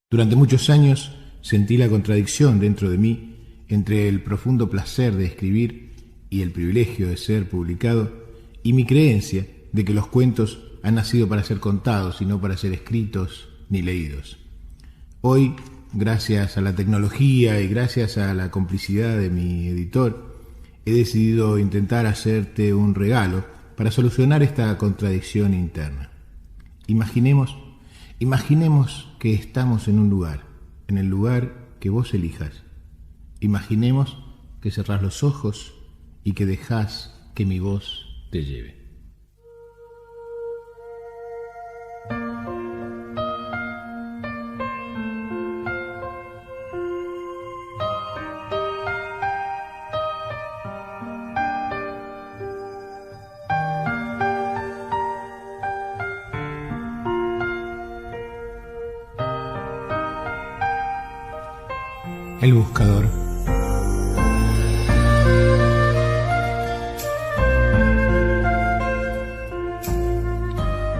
Durante muchos años sentí la contradicción dentro de mí entre el profundo placer de escribir y el privilegio de ser publicado, y mi creencia de que los cuentos han nacido para ser contados y no para ser escritos ni leídos. Hoy, gracias a la tecnología y gracias a la complicidad de mi editor, he decidido intentar hacerte un regalo para solucionar esta contradicción interna. Imaginemos que estamos en un lugar, en el lugar que vos elijas. Imaginemos que cerrás los ojos y que dejás que mi voz te lleve. El buscador.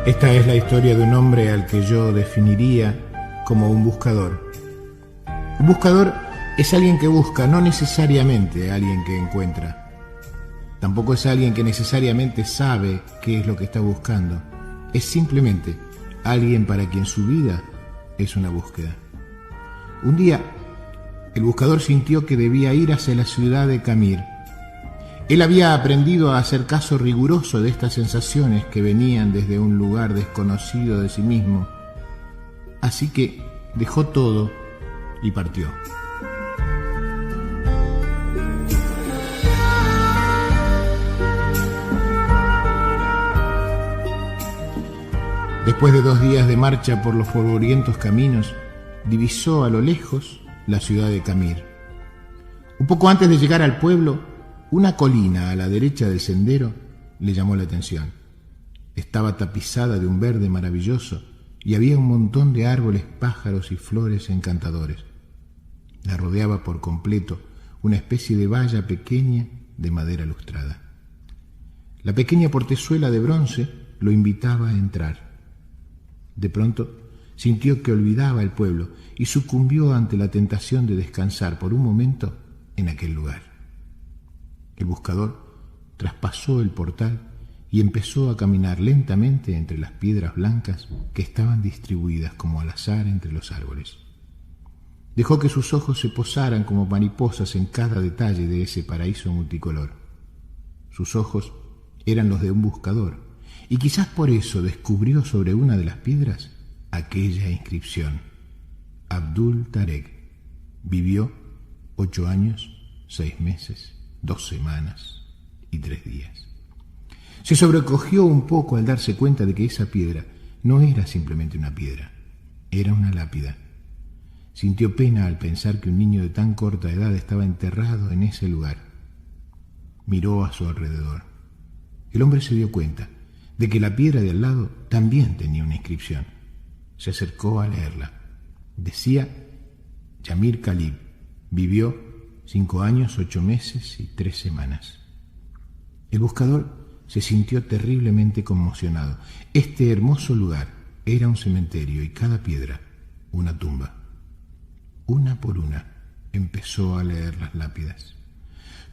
Esta es la historia de un hombre al que yo definiría como un buscador. Un buscador es alguien que busca, no necesariamente alguien que encuentra. Tampoco es alguien que necesariamente sabe qué es lo que está buscando. Es simplemente alguien para quien su vida es una búsqueda. Un día, el buscador sintió que debía ir hacia la ciudad de Camir. Él había aprendido a hacer caso riguroso de estas sensaciones que venían desde un lugar desconocido de sí mismo. Así que dejó todo y partió. Después de 2 días de marcha por los polvorientos caminos, divisó a lo lejos la ciudad de Camir. Un poco antes de llegar al pueblo, una colina a la derecha del sendero le llamó la atención. Estaba tapizada de un verde maravilloso y había un montón de árboles, pájaros y flores encantadores. La rodeaba por completo una especie de valla pequeña de madera lustrada. La pequeña portezuela de bronce lo invitaba a entrar. De pronto sintió que olvidaba el pueblo y sucumbió ante la tentación de descansar por un momento en aquel lugar. El buscador traspasó el portal y empezó a caminar lentamente entre las piedras blancas que estaban distribuidas como al azar entre los árboles. Dejó que sus ojos se posaran como mariposas en cada detalle de ese paraíso multicolor. Sus ojos eran los de un buscador, y quizás por eso descubrió sobre una de las piedras aquella inscripción: Abdul Tarek vivió 8 años, 6 meses, 2 semanas y 3 días. Se sobrecogió un poco al darse cuenta de que esa piedra no era simplemente una piedra, era una lápida. Sintió pena al pensar que un niño de tan corta edad estaba enterrado en ese lugar. Miró a su alrededor. El hombre se dio cuenta de que la piedra de al lado también tenía una inscripción. Se acercó a leerla. Decía: Yamir Khalib vivió 5 años, 8 meses y 3 semanas. El buscador se sintió terriblemente conmocionado. Este hermoso lugar era un cementerio y cada piedra una tumba. Una por una empezó a leer las lápidas.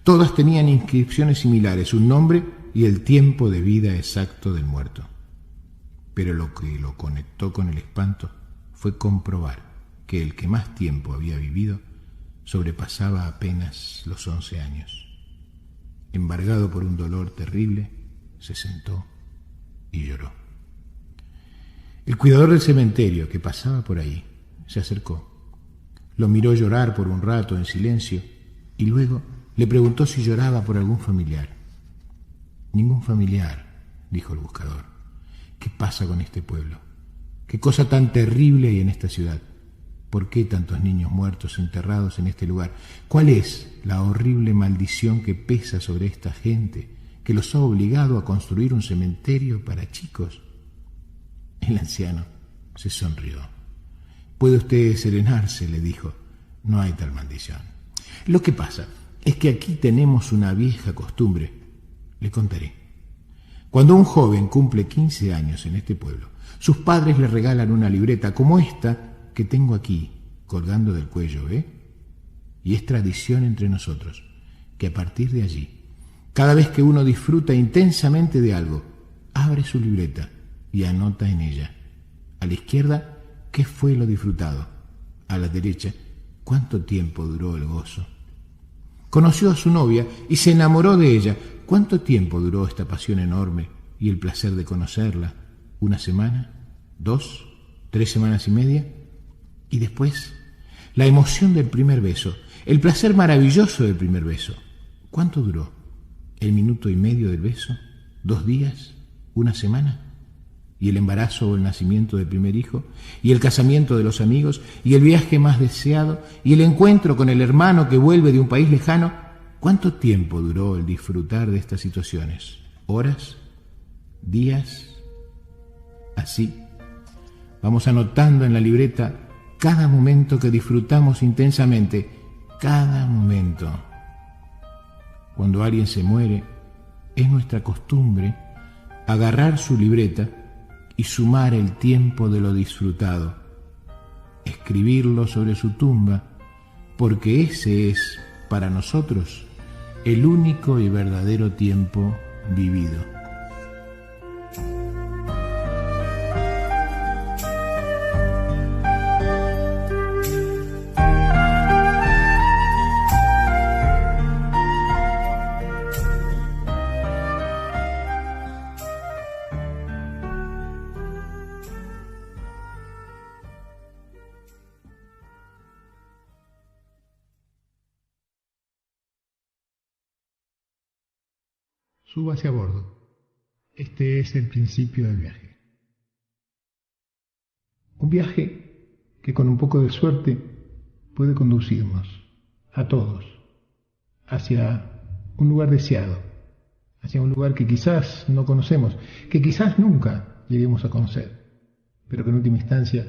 Todas tenían inscripciones similares, un nombre y el tiempo de vida exacto del muerto. Pero lo que lo conectó con el espanto fue comprobar que el que más tiempo había vivido sobrepasaba apenas los 11 años. Embargado por un dolor terrible, se sentó y lloró. El cuidador del cementerio, que pasaba por ahí, se acercó. Lo miró llorar por un rato en silencio y luego le preguntó si lloraba por algún familiar. Ningún familiar, dijo el buscador. ¿Qué pasa con este pueblo? ¿Qué cosa tan terrible hay en esta ciudad? ¿Por qué tantos niños muertos enterrados en este lugar? ¿Cuál es la horrible maldición que pesa sobre esta gente, que los ha obligado a construir un cementerio para chicos? El anciano se sonrió. «Puede usted serenarse», le dijo. «No hay tal maldición. Lo que pasa es que aquí tenemos una vieja costumbre. Le contaré. Cuando un joven cumple 15 años en este pueblo, sus padres le regalan una libreta como esta que tengo aquí, colgando del cuello, ¿eh? Y es tradición entre nosotros que a partir de allí, cada vez que uno disfruta intensamente de algo, abre su libreta y anota en ella. A la izquierda, ¿qué fue lo disfrutado? A la derecha, ¿cuánto tiempo duró el gozo? Conoció a su novia y se enamoró de ella. ¿Cuánto tiempo duró esta pasión enorme y el placer de conocerla? ¿Una semana? ¿2? ¿3 semanas y media? Y después, la emoción del primer beso, el placer maravilloso del primer beso. ¿Cuánto duró? ¿1 minuto y medio del beso? ¿2 días? ¿1 semana? ¿Y el embarazo o el nacimiento del primer hijo? ¿Y el casamiento de los amigos? ¿Y el viaje más deseado? ¿Y el encuentro con el hermano que vuelve de un país lejano? ¿Cuánto tiempo duró el disfrutar de estas situaciones? ¿Horas? ¿Días? Así, vamos anotando en la libreta cada momento que disfrutamos intensamente, cada momento. Cuando alguien se muere, es nuestra costumbre agarrar su libreta y sumar el tiempo de lo disfrutado, escribirlo sobre su tumba, porque ese es, para nosotros, el único y verdadero tiempo vivido. Súbase a bordo. Este es el principio del viaje. Un viaje que con un poco de suerte puede conducirnos a todos hacia un lugar deseado, hacia un lugar que quizás no conocemos, que quizás nunca lleguemos a conocer, pero que en última instancia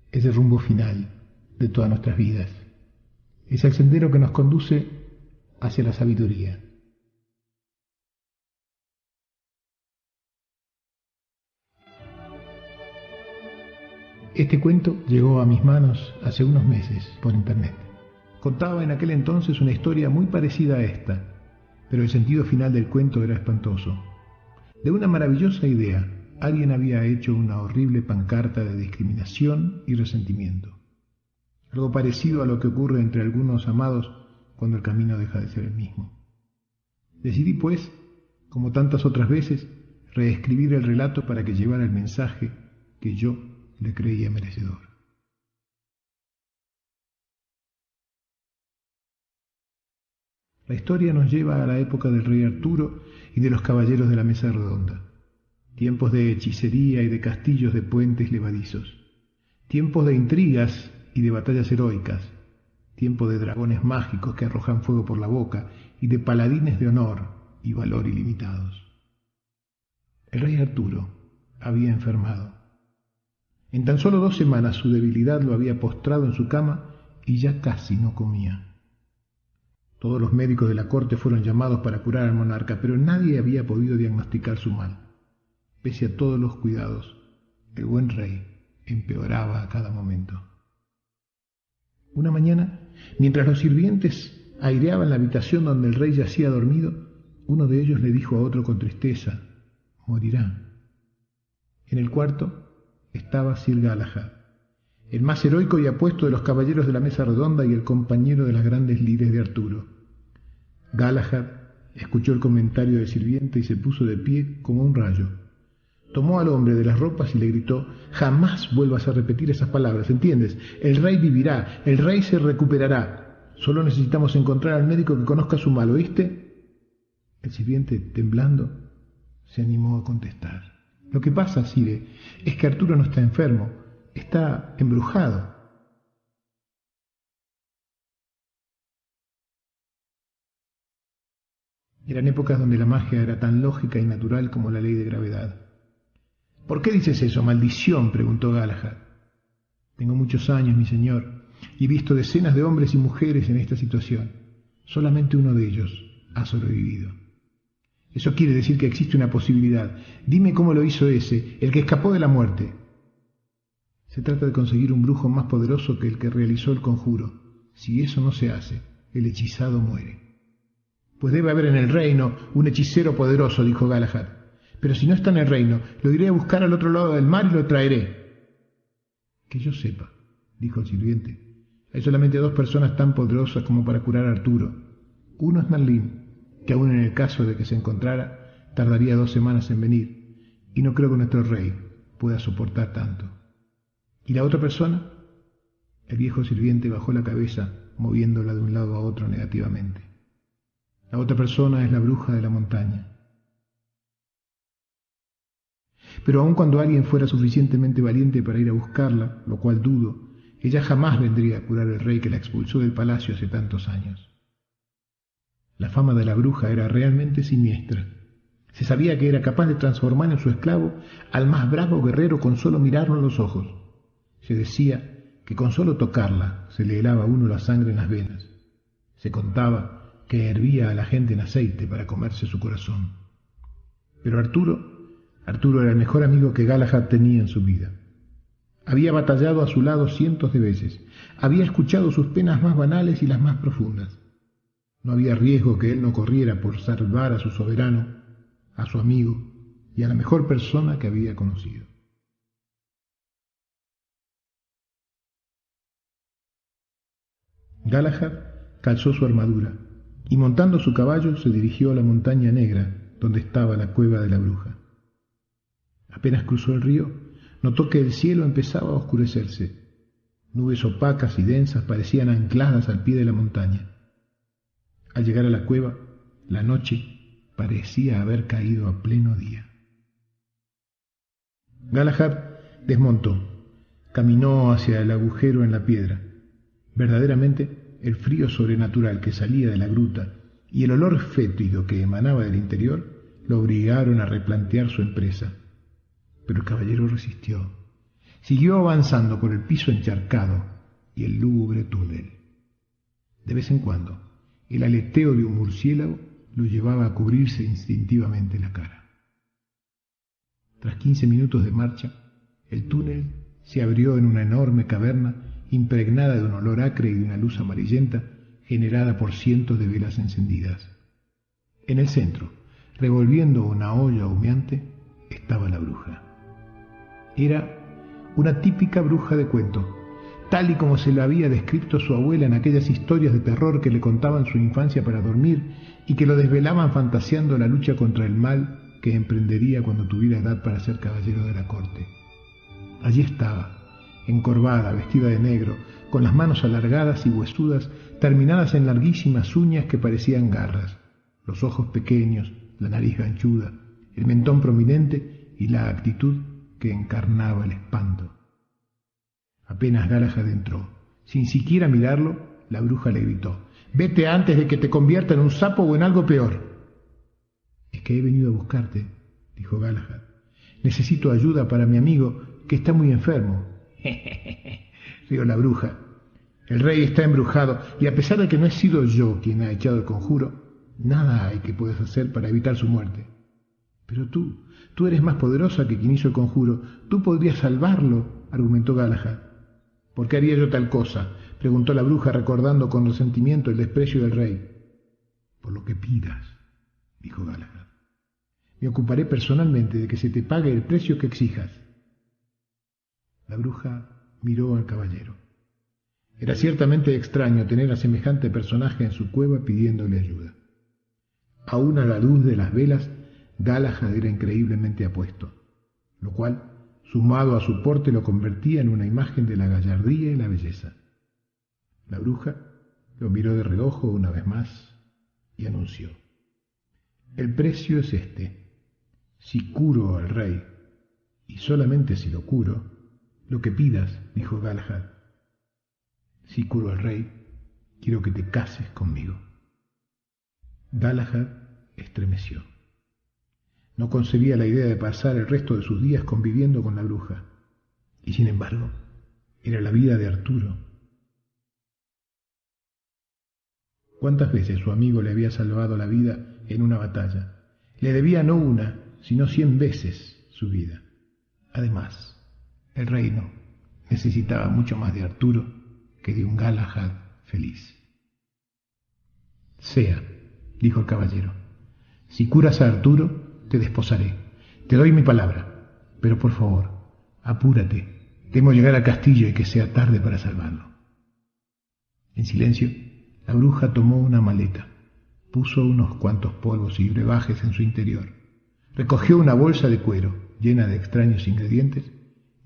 es el rumbo final de todas nuestras vidas. Es el sendero que nos conduce hacia la sabiduría. Este cuento llegó a mis manos hace unos meses por internet. Contaba en aquel entonces una historia muy parecida a esta, pero el sentido final del cuento era espantoso. De una maravillosa idea, alguien había hecho una horrible pancarta de discriminación y resentimiento. Algo parecido a lo que ocurre entre algunos amados cuando el camino deja de ser el mismo. Decidí, pues, como tantas otras veces, reescribir el relato para que llevara el mensaje que yo le creía merecedor. La historia nos lleva a la época del rey Arturo y de los caballeros de la mesa redonda, tiempos de hechicería y de castillos de puentes levadizos, tiempos de intrigas y de batallas heroicas, tiempo de dragones mágicos que arrojan fuego por la boca y de paladines de honor y valor ilimitados. El rey Arturo había enfermado. En tan solo 2 semanas su debilidad lo había postrado en su cama y ya casi no comía. Todos los médicos de la corte fueron llamados para curar al monarca, pero nadie había podido diagnosticar su mal. Pese a todos los cuidados, el buen rey empeoraba a cada momento. Una mañana, mientras los sirvientes aireaban la habitación donde el rey yacía dormido, uno de ellos le dijo a otro con tristeza: «Morirá». En el cuarto estaba Sir Galahad, el más heroico y apuesto de los caballeros de la mesa redonda y el compañero de las grandes lides de Arturo. Galahad escuchó el comentario del sirviente y se puso de pie como un rayo. Tomó al hombre de las ropas y le gritó: «Jamás vuelvas a repetir esas palabras, ¿entiendes? El rey vivirá, el rey se recuperará. Solo necesitamos encontrar al médico que conozca su mal, ¿oíste?». El sirviente, temblando, se animó a contestar: «Lo que pasa, Sire, es que Arturo no está enfermo, está embrujado». Eran épocas donde la magia era tan lógica y natural como la ley de gravedad. «¿Por qué dices eso, maldición?», preguntó Galahad. «Tengo muchos años, mi señor, y he visto decenas de hombres y mujeres en esta situación. Solamente uno de ellos ha sobrevivido. Eso quiere decir que existe una posibilidad. Dime cómo lo hizo ese, el que escapó de la muerte. Se trata de conseguir un brujo más poderoso que el que realizó el conjuro. Si eso no se hace, el hechizado muere. Pues debe haber en el reino un hechicero poderoso, dijo Galahad. Pero si no está en el reino, lo iré a buscar al otro lado del mar y lo traeré. Que yo sepa, dijo el sirviente, hay solamente 2 personas tan poderosas como para curar a Arturo. Uno es Merlín, que aun en el caso de que se encontrara, tardaría 2 semanas en venir, y no creo que nuestro rey pueda soportar tanto. ¿Y la otra persona? El viejo sirviente bajó la cabeza, moviéndola de un lado a otro negativamente. La otra persona es la bruja de la montaña. Pero aun cuando alguien fuera suficientemente valiente para ir a buscarla, lo cual dudo, ella jamás vendría a curar al rey que la expulsó del palacio hace tantos años. La fama de la bruja era realmente siniestra. Se sabía que era capaz de transformar en su esclavo al más bravo guerrero con solo mirarlo a los ojos. Se decía que con solo tocarla se le helaba a uno la sangre en las venas. Se contaba que hervía a la gente en aceite para comerse su corazón. Pero Arturo era el mejor amigo que Galahad tenía en su vida. Había batallado a su lado cientos de veces. Había escuchado sus penas más banales y las más profundas. No había riesgo que él no corriera por salvar a su soberano, a su amigo y a la mejor persona que había conocido. Galahad calzó su armadura y montando su caballo se dirigió a la montaña negra donde estaba la cueva de la bruja. Apenas cruzó el río, notó que el cielo empezaba a oscurecerse. Nubes opacas y densas parecían ancladas al pie de la montaña. Al llegar a la cueva, la noche parecía haber caído a pleno día. Galahad desmontó, caminó hacia el agujero en la piedra. Verdaderamente, el frío sobrenatural que salía de la gruta y el olor fétido que emanaba del interior lo obligaron a replantear su empresa. Pero el caballero resistió. Siguió avanzando por el piso encharcado y el lúgubre túnel. De vez en cuando, el aleteo de un murciélago lo llevaba a cubrirse instintivamente la cara. Tras 15 minutos de marcha, el túnel se abrió en una enorme caverna impregnada de un olor acre y de una luz amarillenta generada por cientos de velas encendidas. En el centro, revolviendo una olla humeante, estaba la bruja. Era una típica bruja de cuento, tal y como se la había descrito su abuela en aquellas historias de terror que le contaban su infancia para dormir y que lo desvelaban fantaseando la lucha contra el mal que emprendería cuando tuviera edad para ser caballero de la corte. Allí estaba, encorvada, vestida de negro, con las manos alargadas y huesudas, terminadas en larguísimas uñas que parecían garras, los ojos pequeños, la nariz ganchuda, el mentón prominente y la actitud que encarnaba el espanto. Apenas Galahad entró, sin siquiera mirarlo, la bruja le gritó: «Vete antes de que te convierta en un sapo o en algo peor». «Es que he venido a buscarte», dijo Galahad. «Necesito ayuda para mi amigo, que está muy enfermo». Rió la bruja. «El rey está embrujado, y a pesar de que no he sido yo quien ha echado el conjuro, nada hay que puedas hacer para evitar su muerte. Pero tú eres más poderosa que quien hizo el conjuro. Tú podrías salvarlo», argumentó Galahad. «¿Por qué haría yo tal cosa?», preguntó la bruja, recordando con resentimiento el desprecio del rey. «Por lo que pidas», dijo Galahad. «Me ocuparé personalmente de que se te pague el precio que exijas». La bruja miró al caballero. Era ciertamente extraño tener a semejante personaje en su cueva pidiéndole ayuda. Aún a la luz de las velas, Galahad era increíblemente apuesto, lo cual, sumado a su porte, lo convertía en una imagen de la gallardía y la belleza. La bruja lo miró de reojo una vez más y anunció: «El precio es este. Si curo al rey, y solamente si lo curo, lo que pidas», dijo Galahad. «Si curo al rey, quiero que te cases conmigo». Galahad estremeció. No concebía la idea de pasar el resto de sus días conviviendo con la bruja. Y sin embargo, era la vida de Arturo. ¿Cuántas veces su amigo le había salvado la vida en una batalla? Le debía no una, sino 100 veces su vida. Además, el reino necesitaba mucho más de Arturo que de un Galahad feliz. Sea, dijo el caballero, si curas a Arturo, te desposaré. Te doy mi palabra, pero por favor, apúrate. Temo llegar al castillo y que sea tarde para salvarlo. En silencio, la bruja tomó una maleta, puso unos cuantos polvos y brebajes en su interior, recogió una bolsa de cuero llena de extraños ingredientes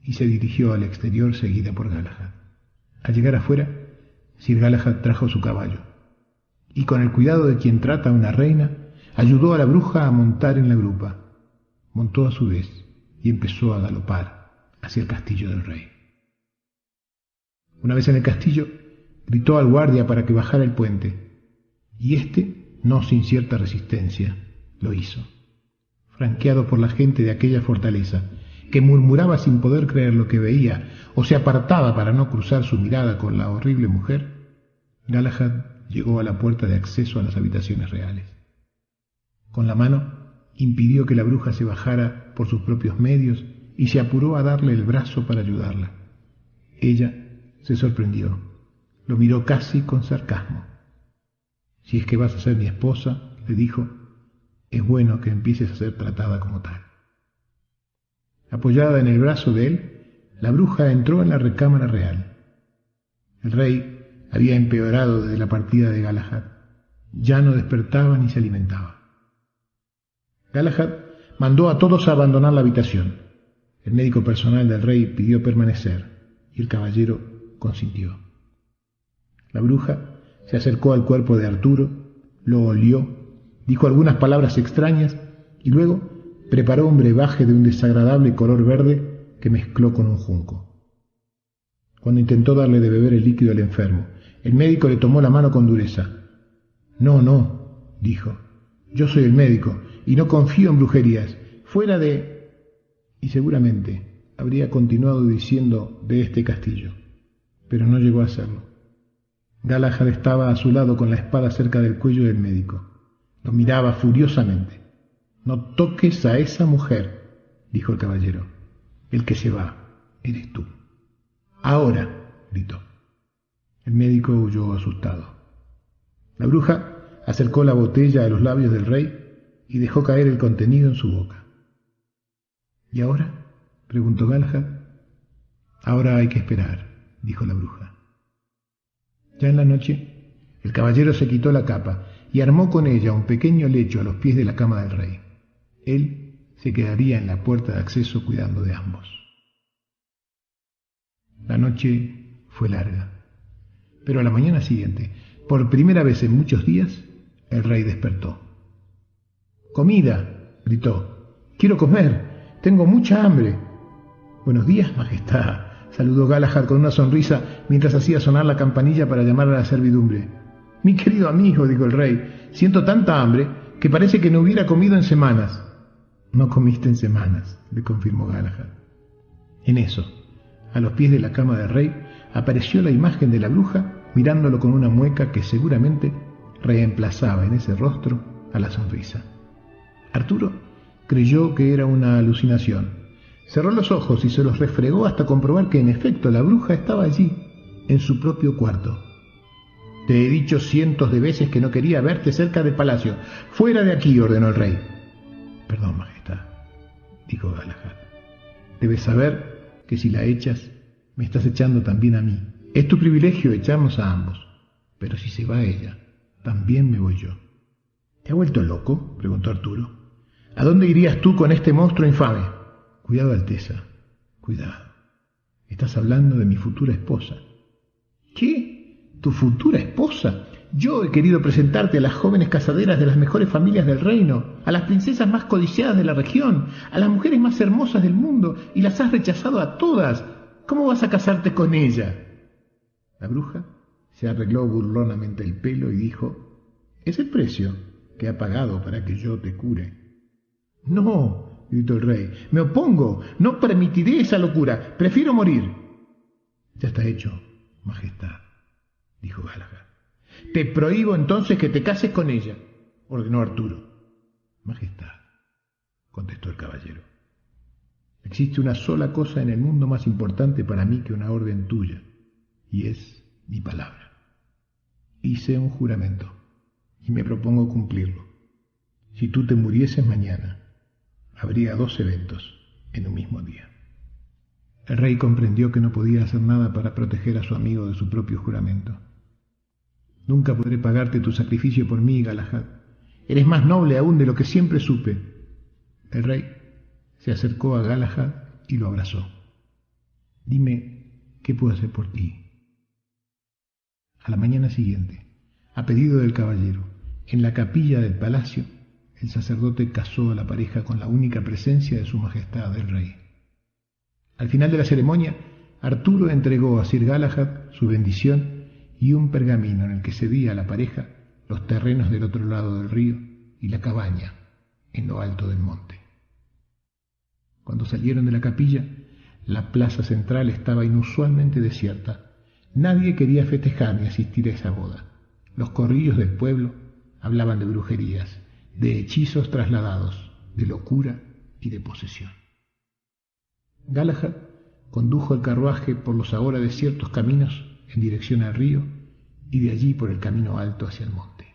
y se dirigió al exterior seguida por Galahad. Al llegar afuera, Sir Galahad trajo su caballo y, con el cuidado de quien trata a una reina, ayudó a la bruja a montar en la grupa. Montó a su vez y empezó a galopar hacia el castillo del rey. Una vez en el castillo, gritó al guardia para que bajara el puente, y éste, no sin cierta resistencia, lo hizo. Franqueado por la gente de aquella fortaleza, que murmuraba sin poder creer lo que veía, o se apartaba para no cruzar su mirada con la horrible mujer, Galahad llegó a la puerta de acceso a las habitaciones reales. Con la mano impidió que la bruja se bajara por sus propios medios y se apuró a darle el brazo para ayudarla. Ella se sorprendió, lo miró casi con sarcasmo. «Si es que vas a ser mi esposa», le dijo, «es bueno que empieces a ser tratada como tal». Apoyada en el brazo de él, la bruja entró en la recámara real. El rey había empeorado desde la partida de Galahad. Ya no despertaba ni se alimentaba. Galahad mandó a todos a abandonar la habitación. El médico personal del rey pidió permanecer y el caballero consintió. La bruja se acercó al cuerpo de Arturo, lo olió, dijo algunas palabras extrañas y luego preparó un brebaje de un desagradable color verde que mezcló con un junco. Cuando intentó darle de beber el líquido al enfermo, el médico le tomó la mano con dureza. «No, no», dijo, «yo soy el médico y no confío en brujerías. Fuera de...» Y seguramente habría continuado diciendo «de este castillo», pero no llegó a hacerlo. Galahad estaba a su lado con la espada cerca del cuello del médico. Lo miraba furiosamente. «No toques a esa mujer», dijo el caballero. «El que se va eres tú». «Ahora», gritó. El médico huyó asustado. La bruja acercó la botella a los labios del rey y dejó caer el contenido en su boca. «¿Y ahora?», preguntó Galahad. «Ahora hay que esperar», dijo la bruja. Ya en la noche, el caballero se quitó la capa y armó con ella un pequeño lecho a los pies de la cama del rey. Él se quedaría en la puerta de acceso cuidando de ambos. La noche fue larga, pero a la mañana siguiente, por primera vez en muchos días, el rey despertó. «¡Comida!», gritó. «¡Quiero comer! ¡Tengo mucha hambre!». «Buenos días, majestad», saludó Galahad con una sonrisa mientras hacía sonar la campanilla para llamar a la servidumbre. «Mi querido amigo», dijo el rey, «siento tanta hambre que parece que no hubiera comido en semanas». «No comiste en semanas», le confirmó Galahad. En eso, a los pies de la cama del rey, apareció la imagen de la bruja mirándolo con una mueca que seguramente reemplazaba en ese rostro a la sonrisa. Arturo creyó que era una alucinación. Cerró los ojos y se los refregó hasta comprobar que en efecto la bruja estaba allí, en su propio cuarto. «Te he dicho cientos de veces que no quería verte cerca del palacio. ¡Fuera de aquí!», ordenó el rey. «Perdón, majestad», dijo Galahad. «Debes saber que si la echas, me estás echando también a mí. Es tu privilegio echarnos a ambos. Pero si se va ella, también me voy yo». «¿Te ha vuelto loco?», preguntó Arturo. «¿A dónde irías tú con este monstruo infame?». «Cuidado, Alteza, cuidado. Estás hablando de mi futura esposa». «¿Qué? ¿Tu futura esposa? Yo he querido presentarte a las jóvenes casaderas de las mejores familias del reino, a las princesas más codiciadas de la región, a las mujeres más hermosas del mundo, y las has rechazado a todas. ¿Cómo vas a casarte con ella?». La bruja se arregló burlonamente el pelo y dijo: «Es el precio que ha pagado para que yo te cure». «No», gritó el rey, «me opongo, no permitiré esa locura, prefiero morir». «Ya está hecho, majestad», dijo Galahad. «Te prohíbo entonces que te cases con ella», ordenó Arturo. «Majestad», contestó el caballero. Existe una sola cosa en el mundo más importante para mí que una orden tuya, y es mi palabra. Hice un juramento, y me propongo cumplirlo. Si tú te murieses mañana, habría 2 eventos en un mismo día. El rey comprendió que no podía hacer nada para proteger a su amigo de su propio juramento. Nunca podré pagarte tu sacrificio por mí, Galahad. Eres más noble aún de lo que siempre supe. El rey se acercó a Galahad y lo abrazó. Dime, ¿qué puedo hacer por ti? A la mañana siguiente, a pedido del caballero, en la capilla del palacio, el sacerdote casó a la pareja con la única presencia de su majestad el rey. Al final de la ceremonia, Arturo entregó a Sir Galahad su bendición y un pergamino en el que cedía a la pareja los terrenos del otro lado del río y la cabaña en lo alto del monte. Cuando salieron de la capilla, la plaza central estaba inusualmente desierta. Nadie quería festejar ni asistir a esa boda. Los corrillos del pueblo hablaban de brujerías, de hechizos trasladados, de locura y de posesión. Galahad condujo el carruaje por los ahora desiertos caminos en dirección al río y de allí por el camino alto hacia el monte.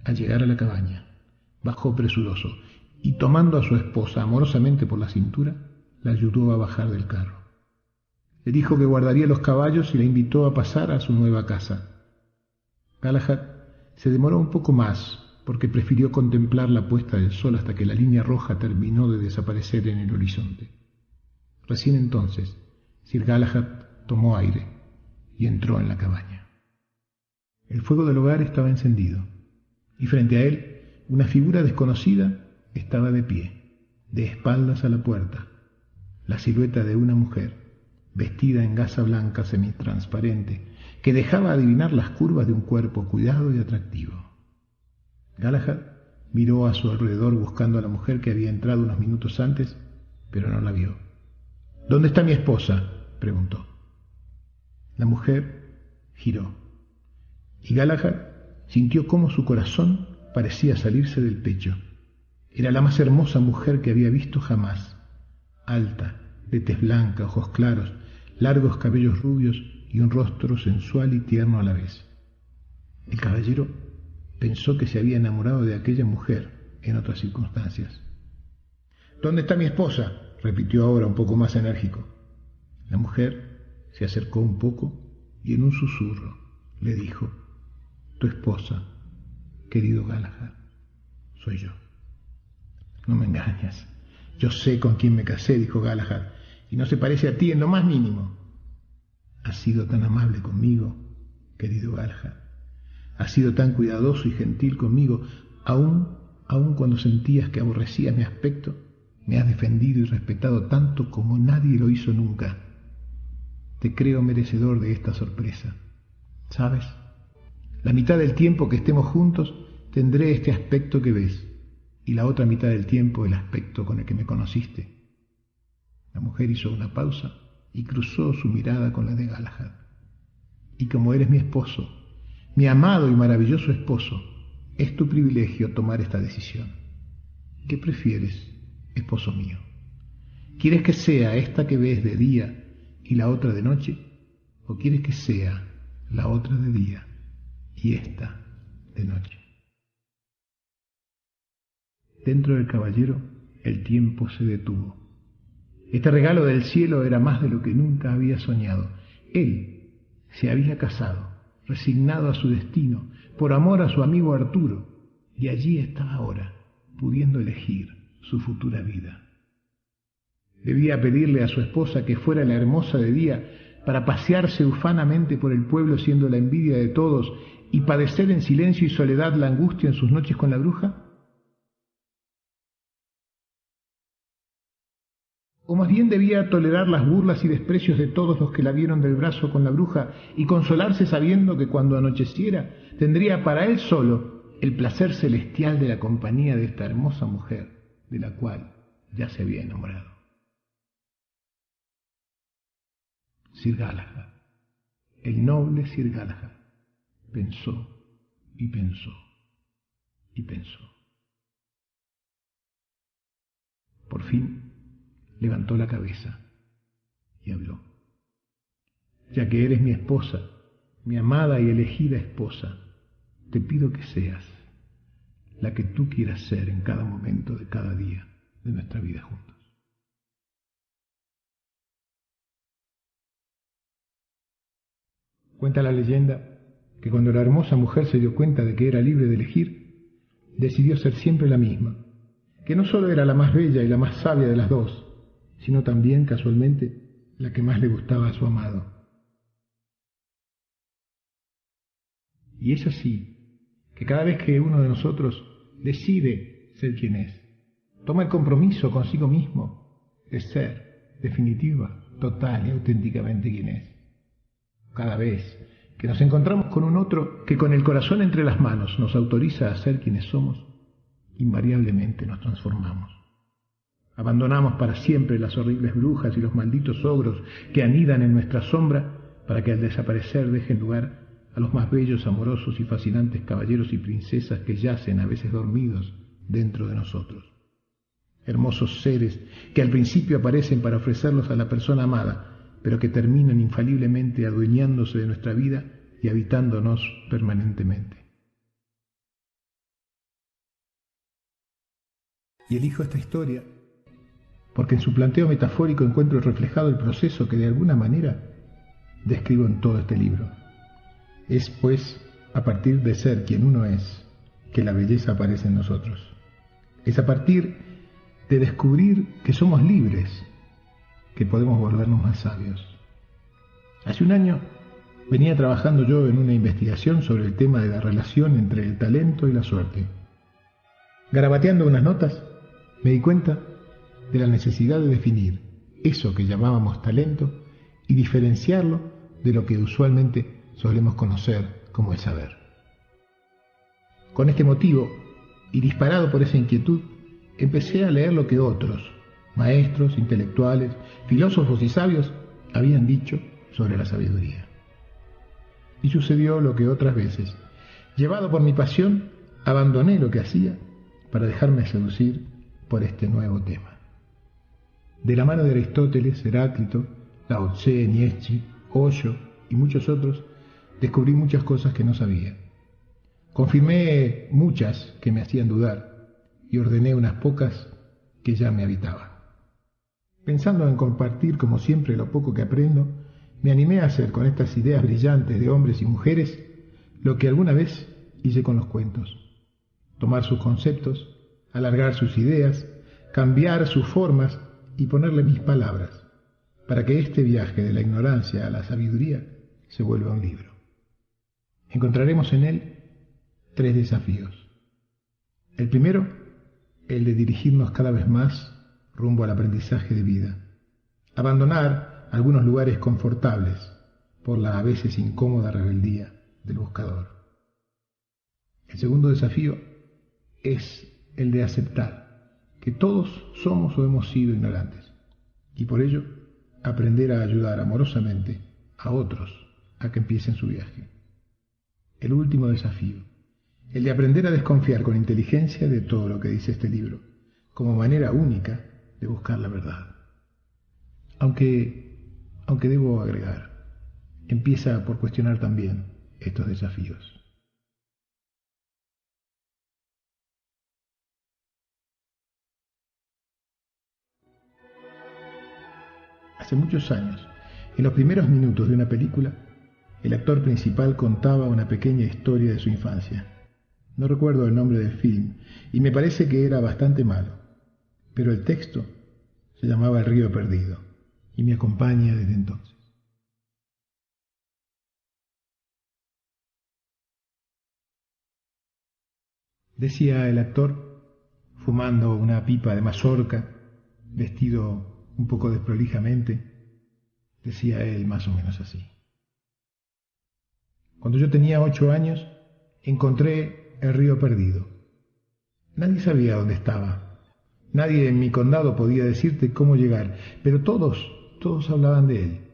Al llegar a la cabaña, bajó presuroso y tomando a su esposa amorosamente por la cintura, la ayudó a bajar del carro. Le dijo que guardaría los caballos y la invitó a pasar a su nueva casa. Galahad se demoró un poco más porque prefirió contemplar la puesta del sol hasta que la línea roja terminó de desaparecer en el horizonte. Recién entonces, Sir Galahad tomó aire y entró en la cabaña. El fuego del hogar estaba encendido, y frente a él, una figura desconocida estaba de pie, de espaldas a la puerta, la silueta de una mujer, vestida en gasa blanca semitransparente, que dejaba adivinar las curvas de un cuerpo cuidado y atractivo. Galahad miró a su alrededor buscando a la mujer que había entrado unos minutos antes, pero no la vio. «¿Dónde está mi esposa?», preguntó. La mujer giró, y Galahad sintió cómo su corazón parecía salirse del pecho. Era la más hermosa mujer que había visto jamás, alta, de tez blanca, ojos claros, largos cabellos rubios y un rostro sensual y tierno a la vez. El caballero pensó que se había enamorado de aquella mujer en otras circunstancias. «¿Dónde está mi esposa?», repitió ahora un poco más enérgico. La mujer se acercó un poco y en un susurro le dijo: «Tu esposa, querido Galahad, soy yo». «No me engañas. Yo sé con quién me casé», dijo Galahad, «y no se parece a ti en lo más mínimo». «Has sido tan amable conmigo, querido Galahad. Has sido tan cuidadoso y gentil conmigo, aun cuando sentías que aborrecías mi aspecto, me has defendido y respetado tanto como nadie lo hizo nunca. Te creo merecedor de esta sorpresa. ¿Sabes? La mitad del tiempo que estemos juntos tendré este aspecto que ves, y la otra mitad del tiempo el aspecto con el que me conociste». La mujer hizo una pausa y cruzó su mirada con la de Galahad. «Y como eres mi esposo, mi amado y maravilloso esposo, es tu privilegio tomar esta decisión. ¿Qué prefieres, esposo mío? ¿Quieres que sea esta que ves de día y la otra de noche? ¿O quieres que sea la otra de día y esta de noche?» Dentro del caballero el tiempo se detuvo. Este regalo del cielo era más de lo que nunca había soñado. Él se había casado, resignado a su destino, por amor a su amigo Arturo, y allí estaba ahora, pudiendo elegir su futura vida. Debía pedirle a su esposa que fuera la hermosa de día para pasearse ufanamente por el pueblo siendo la envidia de todos y padecer en silencio y soledad la angustia en sus noches con la bruja. O más bien debía tolerar las burlas y desprecios de todos los que la vieron del brazo con la bruja y consolarse sabiendo que cuando anocheciera tendría para él solo el placer celestial de la compañía de esta hermosa mujer de la cual ya se había enamorado. Sir Galahad, el noble Sir Galahad, pensó y pensó y pensó. Por fin levantó la cabeza y habló. Ya que eres mi esposa, mi amada y elegida esposa, te pido que seas la que tú quieras ser en cada momento de cada día de nuestra vida juntos. Cuenta la leyenda que cuando la hermosa mujer se dio cuenta de que era libre de elegir, decidió ser siempre la misma, que no solo era la más bella y la más sabia de las dos, sino también, casualmente, la que más le gustaba a su amado. Y es así, que cada vez que uno de nosotros decide ser quien es, toma el compromiso consigo mismo de ser definitiva, total y auténticamente quien es. Cada vez que nos encontramos con un otro que con el corazón entre las manos nos autoriza a ser quienes somos, invariablemente nos transformamos. Abandonamos para siempre las horribles brujas y los malditos ogros que anidan en nuestra sombra para que al desaparecer dejen lugar a los más bellos, amorosos y fascinantes caballeros y princesas que yacen a veces dormidos dentro de nosotros. Hermosos seres que al principio aparecen para ofrecerlos a la persona amada, pero que terminan infaliblemente adueñándose de nuestra vida y habitándonos permanentemente. Y elijo esta historia porque en su planteo metafórico encuentro reflejado el proceso que de alguna manera describo en todo este libro. Es, pues, a partir de ser quien uno es, que la belleza aparece en nosotros. Es a partir de descubrir que somos libres, que podemos volvernos más sabios. Hace un año venía trabajando yo en una investigación sobre el tema de la relación entre el talento y la suerte. Garabateando unas notas, me di cuenta de la necesidad de definir eso que llamábamos talento y diferenciarlo de lo que usualmente solemos conocer como el saber. Con este motivo, y disparado por esa inquietud, empecé a leer lo que otros, maestros, intelectuales, filósofos y sabios, habían dicho sobre la sabiduría. Y sucedió lo que otras veces, llevado por mi pasión, abandoné lo que hacía para dejarme seducir por este nuevo tema. De la mano de Aristóteles, Heráclito, Lao Tse, Nietzsche, Osho y muchos otros, descubrí muchas cosas que no sabía. Confirmé muchas que me hacían dudar y ordené unas pocas que ya me habitaban. Pensando en compartir, como siempre, lo poco que aprendo, me animé a hacer con estas ideas brillantes de hombres y mujeres lo que alguna vez hice con los cuentos. Tomar sus conceptos, alargar sus ideas, cambiar sus formas y ponerle mis palabras, para que este viaje de la ignorancia a la sabiduría se vuelva un libro. Encontraremos en él 3 desafíos. El primero, el de dirigirnos cada vez más rumbo al aprendizaje de vida. Abandonar algunos lugares confortables por la a veces incómoda rebeldía del buscador. El segundo desafío es el de aceptar que todos somos o hemos sido ignorantes y por ello aprender a ayudar amorosamente a otros a que empiecen su viaje. El último desafío, el de aprender a desconfiar con inteligencia de todo lo que dice este libro, como manera única de buscar la verdad. Aunque debo agregar, empieza por cuestionar también estos desafíos. Hace muchos años, en los primeros minutos de una película, el actor principal contaba una pequeña historia de su infancia. No recuerdo el nombre del film, y me parece que era bastante malo, pero el texto se llamaba El río perdido, y me acompaña desde entonces. Decía el actor, fumando una pipa de mazorca, vestido un poco desprolijamente, decía él más o menos así. Cuando yo tenía 8 años, encontré el río perdido. Nadie sabía dónde estaba. Nadie en mi condado podía decirte cómo llegar, pero todos hablaban de él.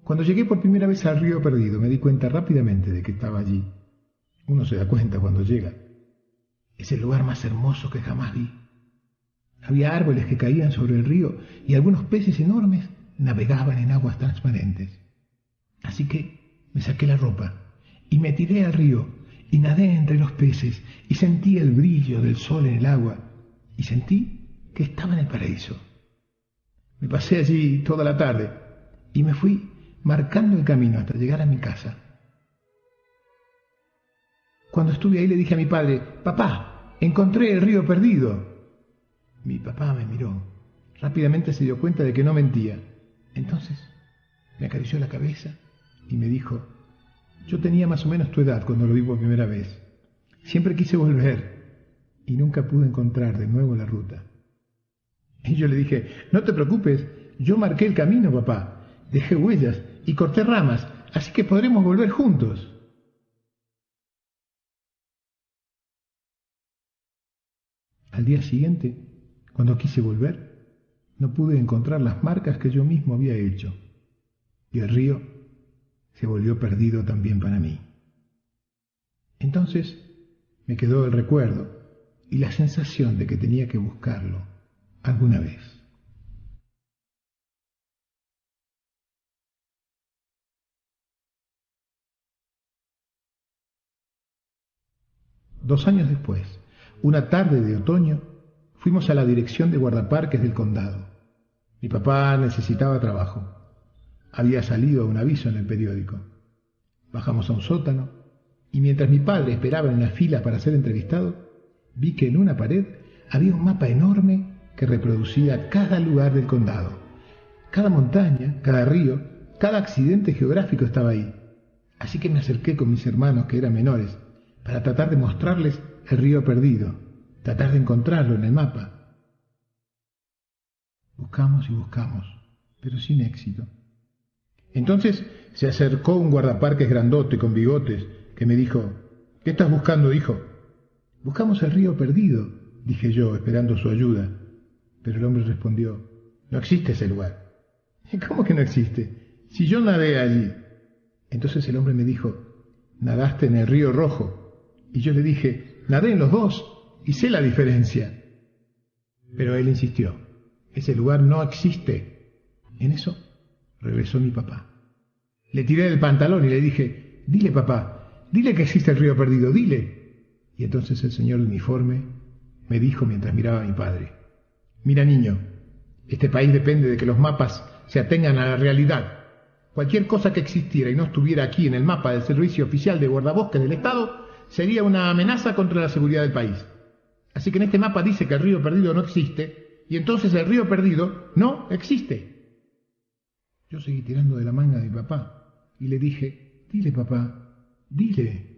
Cuando llegué por primera vez al río perdido, me di cuenta rápidamente de que estaba allí. Uno se da cuenta cuando llega. Es el lugar más hermoso que jamás vi. Había árboles que caían sobre el río y algunos peces enormes navegaban en aguas transparentes. Así que me saqué la ropa y me tiré al río y nadé entre los peces y sentí el brillo del sol en el agua y sentí que estaba en el paraíso. Me pasé allí toda la tarde y me fui marcando el camino hasta llegar a mi casa. Cuando estuve ahí le dije a mi padre: «Papá, encontré el río perdido». Mi papá me miró. Rápidamente se dio cuenta de que no mentía. Entonces me acarició la cabeza y me dijo: «Yo tenía más o menos tu edad cuando lo vi por primera vez. Siempre quise volver y nunca pude encontrar de nuevo la ruta». Y yo le dije: «No te preocupes, yo marqué el camino, papá. Dejé huellas y corté ramas, así que podremos volver juntos». Al día siguiente, cuando quise volver, no pude encontrar las marcas que yo mismo había hecho, y el río se volvió perdido también para mí. Entonces me quedó el recuerdo y la sensación de que tenía que buscarlo alguna vez. Dos años después, una tarde de otoño, fuimos a la dirección de guardaparques del condado. Mi papá necesitaba trabajo. Había salido un aviso en el periódico. Bajamos a un sótano y mientras mi padre esperaba en una fila para ser entrevistado, vi que en una pared había un mapa enorme que reproducía cada lugar del condado. Cada montaña, cada río, cada accidente geográfico estaba ahí. Así que me acerqué con mis hermanos, que eran menores, para tratar de mostrarles el río perdido, tratar de encontrarlo en el mapa. Buscamos y buscamos, pero sin éxito. Entonces se acercó un guardaparques grandote con bigotes que me dijo: «¿Qué estás buscando, hijo?» «Buscamos el río perdido», dije yo, esperando su ayuda. Pero el hombre respondió: «No existe ese lugar». «¿Cómo que no existe? Si yo nadé allí». Entonces el hombre me dijo: «Nadaste en el río Rojo». Y yo le dije: «Nadé en los dos y sé la diferencia». Pero él insistió: «Ese lugar no existe». En eso regresó mi papá. Le tiré del pantalón y le dije: «Dile, papá, dile que existe el río perdido, dile». Y entonces el señor de uniforme me dijo mientras miraba a mi padre: «Mira, niño, este país depende de que los mapas se atengan a la realidad. Cualquier cosa que existiera y no estuviera aquí en el mapa del Servicio Oficial de Guardabosques del Estado sería una amenaza contra la seguridad del país. Así que en este mapa dice que el río perdido no existe, y entonces el río perdido no existe». Yo seguí tirando de la manga de mi papá y le dije: «Dile, papá, dile».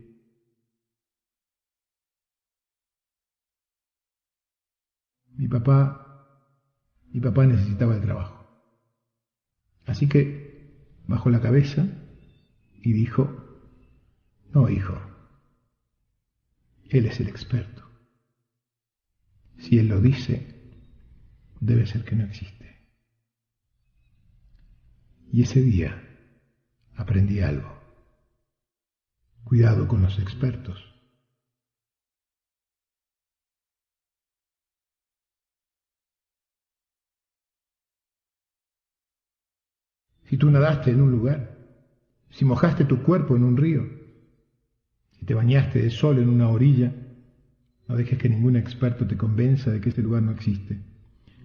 Mi papá necesitaba el trabajo. Así que bajó la cabeza y dijo: «No, hijo, él es el experto. Si él lo dice, debe ser que no existe». Y ese día aprendí algo. Cuidado con los expertos. Si tú nadaste en un lugar, si mojaste tu cuerpo en un río, si te bañaste de sol en una orilla, no dejes que ningún experto te convenza de que este lugar no existe.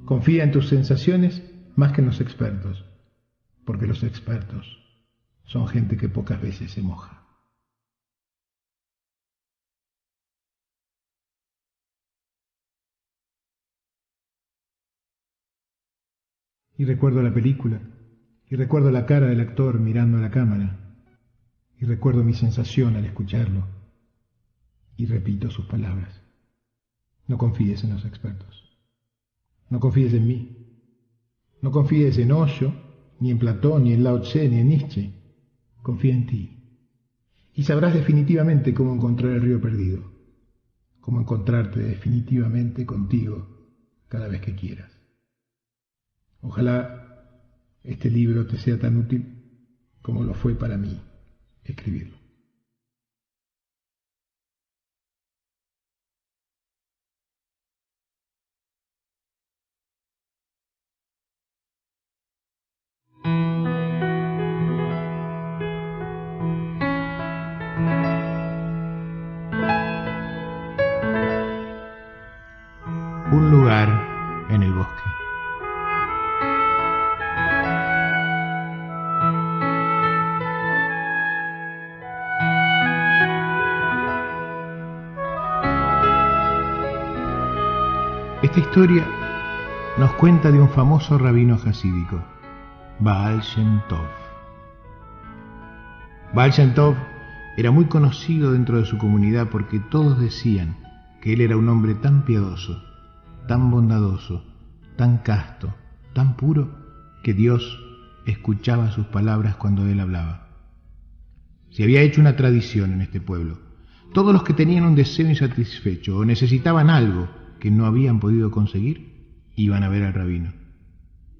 Confía en tus sensaciones más que en los expertos, porque los expertos son gente que pocas veces se moja. Y recuerdo la película, y recuerdo la cara del actor mirando a la cámara, y recuerdo mi sensación al escucharlo, y repito sus palabras: no confíes en los expertos, no confíes en mí, no confíes en Osho, ni en Platón, ni en Lao Tse, ni en Nietzsche. Confía en ti, y sabrás definitivamente cómo encontrar el río perdido, cómo encontrarte definitivamente contigo cada vez que quieras. Ojalá este libro te sea tan útil como lo fue para mí escribirlo. Un lugar en el bosque. Esta historia nos cuenta de un famoso rabino hasídico, Baal Shem Tov. Baal Shem Tov era muy conocido dentro de su comunidad porque todos decían que él era un hombre tan piadoso, tan bondadoso, tan casto, tan puro, que Dios escuchaba sus palabras cuando él hablaba. Se había hecho una tradición en este pueblo. Todos los que tenían un deseo insatisfecho o necesitaban algo que no habían podido conseguir, iban a ver al rabino.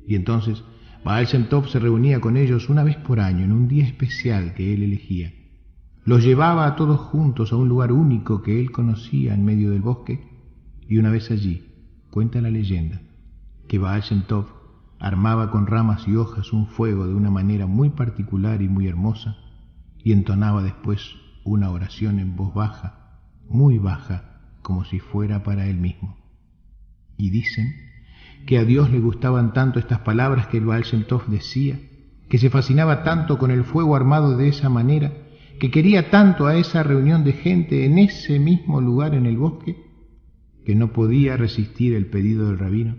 Y entonces Baal Shem Tov se reunía con ellos una vez por año en un día especial que él elegía. Los llevaba a todos juntos a un lugar único que él conocía en medio del bosque, y una vez allí, cuenta la leyenda, que Baal Shem Tov armaba con ramas y hojas un fuego de una manera muy particular y muy hermosa, y entonaba después una oración en voz baja, muy baja, como si fuera para él mismo. Y dicen que a Dios le gustaban tanto estas palabras que el Baal Shem Tov decía, que se fascinaba tanto con el fuego armado de esa manera, que quería tanto a esa reunión de gente en ese mismo lugar en el bosque, que no podía resistir el pedido del rabino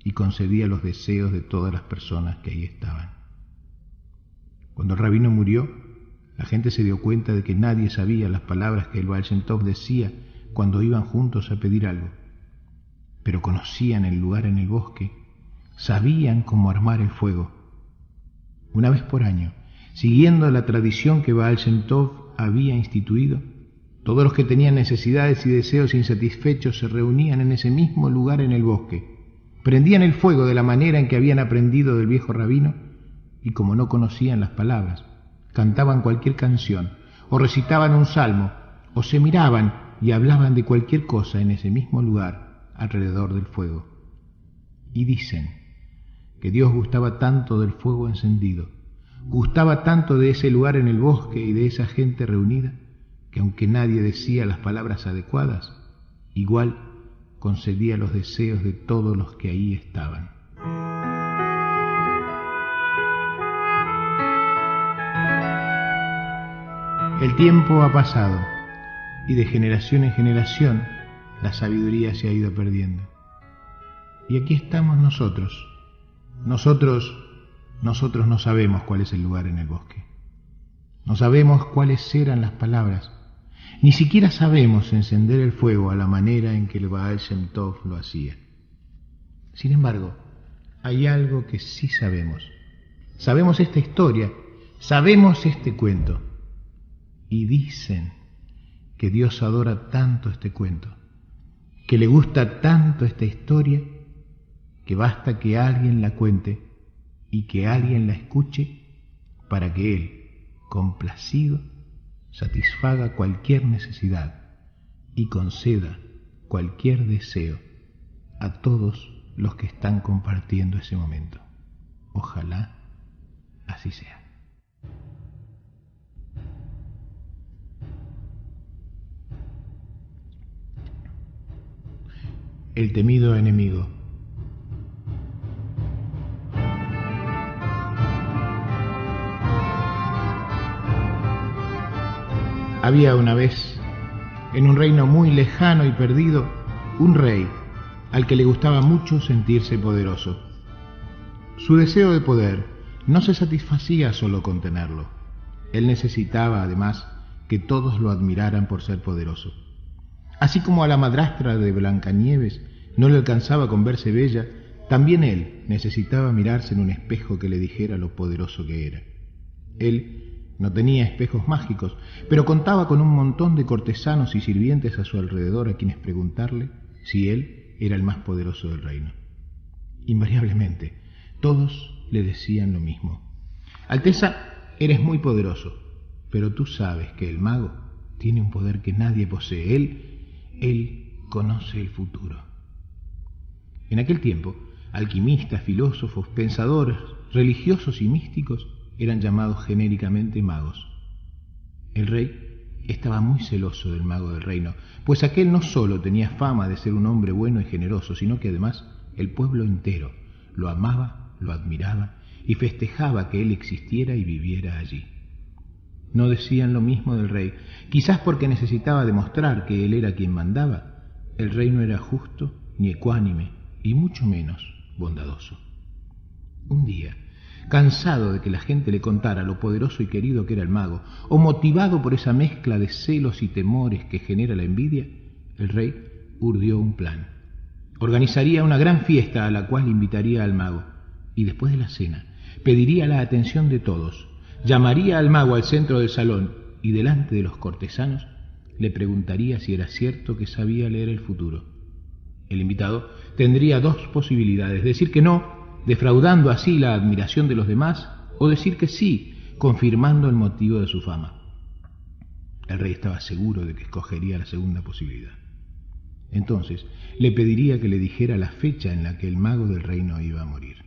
y concedía los deseos de todas las personas que ahí estaban. Cuando el rabino murió, la gente se dio cuenta de que nadie sabía las palabras que el Baal Shem Tov decía cuando iban juntos a pedir algo, pero conocían el lugar en el bosque, sabían cómo armar el fuego. Una vez por año, siguiendo la tradición que Baal Shem Tov había instituido, todos los que tenían necesidades y deseos insatisfechos se reunían en ese mismo lugar en el bosque, prendían el fuego de la manera en que habían aprendido del viejo rabino, y como no conocían las palabras, cantaban cualquier canción, o recitaban un salmo, o se miraban y hablaban de cualquier cosa en ese mismo lugar alrededor del fuego. Y dicen que Dios gustaba tanto del fuego encendido, gustaba tanto de ese lugar en el bosque y de esa gente reunida, que aunque nadie decía las palabras adecuadas, igual concedía los deseos de todos los que ahí estaban. El tiempo ha pasado y de generación en generación la sabiduría se ha ido perdiendo. Y aquí estamos nosotros. Nosotros no sabemos cuál es el lugar en el bosque. No sabemos cuáles eran las palabras. Ni siquiera sabemos encender el fuego a la manera en que el Baal Shem Tov lo hacía. Sin embargo, hay algo que sí sabemos. Sabemos esta historia, sabemos este cuento. Y dicen que Dios adora tanto este cuento, que le gusta tanto esta historia, que basta que alguien la cuente y que alguien la escuche para que Él, complacido, satisfaga cualquier necesidad y conceda cualquier deseo a todos los que están compartiendo ese momento. Ojalá así sea. El temido enemigo. Había una vez, en un reino muy lejano y perdido, un rey al que le gustaba mucho sentirse poderoso. Su deseo de poder no se satisfacía solo con tenerlo. Él necesitaba, además, que todos lo admiraran por ser poderoso. Así como a la madrastra de Blancanieves no le alcanzaba con verse bella, también él necesitaba mirarse en un espejo que le dijera lo poderoso que era. Él no tenía espejos mágicos, pero contaba con un montón de cortesanos y sirvientes a su alrededor a quienes preguntarle si él era el más poderoso del reino. Invariablemente, todos le decían lo mismo. Alteza, eres muy poderoso, pero tú sabes que el mago tiene un poder que nadie posee. Él conoce el futuro. En aquel tiempo, alquimistas, filósofos, pensadores, religiosos y místicos eran llamados genéricamente magos. El rey estaba muy celoso del mago del reino, pues aquel no solo tenía fama de ser un hombre bueno y generoso, sino que además el pueblo entero lo amaba, lo admiraba y festejaba que él existiera y viviera allí. No decían lo mismo del rey, quizás porque necesitaba demostrar que él era quien mandaba. El rey no era justo ni ecuánime y mucho menos bondadoso. Un día, cansado de que la gente le contara lo poderoso y querido que era el mago, o motivado por esa mezcla de celos y temores que genera la envidia, el rey urdió un plan. Organizaría una gran fiesta a la cual invitaría al mago, y después de la cena pediría la atención de todos, llamaría al mago al centro del salón y delante de los cortesanos le preguntaría si era cierto que sabía leer el futuro. El invitado tendría dos posibilidades: decir que no, defraudando así la admiración de los demás, o decir que sí, confirmando el motivo de su fama. El rey estaba seguro de que escogería la segunda posibilidad. Entonces le pediría que le dijera la fecha en la que el mago del reino iba a morir.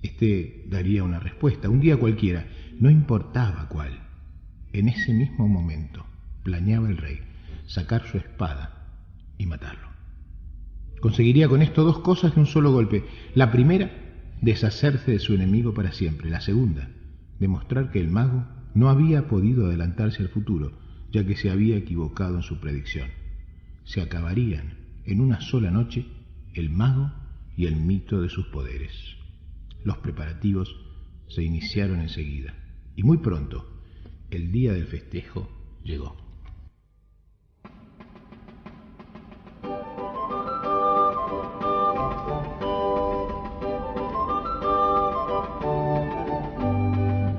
Este daría una respuesta, un día cualquiera, no importaba cuál. En ese mismo momento planeaba el rey sacar su espada y matarlo. Conseguiría con esto dos cosas de un solo golpe. La primera, deshacerse de su enemigo para siempre. La segunda, demostrar que el mago no había podido adelantarse al futuro, ya que se había equivocado en su predicción. Se acabarían en una sola noche el mago y el mito de sus poderes. Los preparativos se iniciaron enseguida, y muy pronto el día del festejo llegó.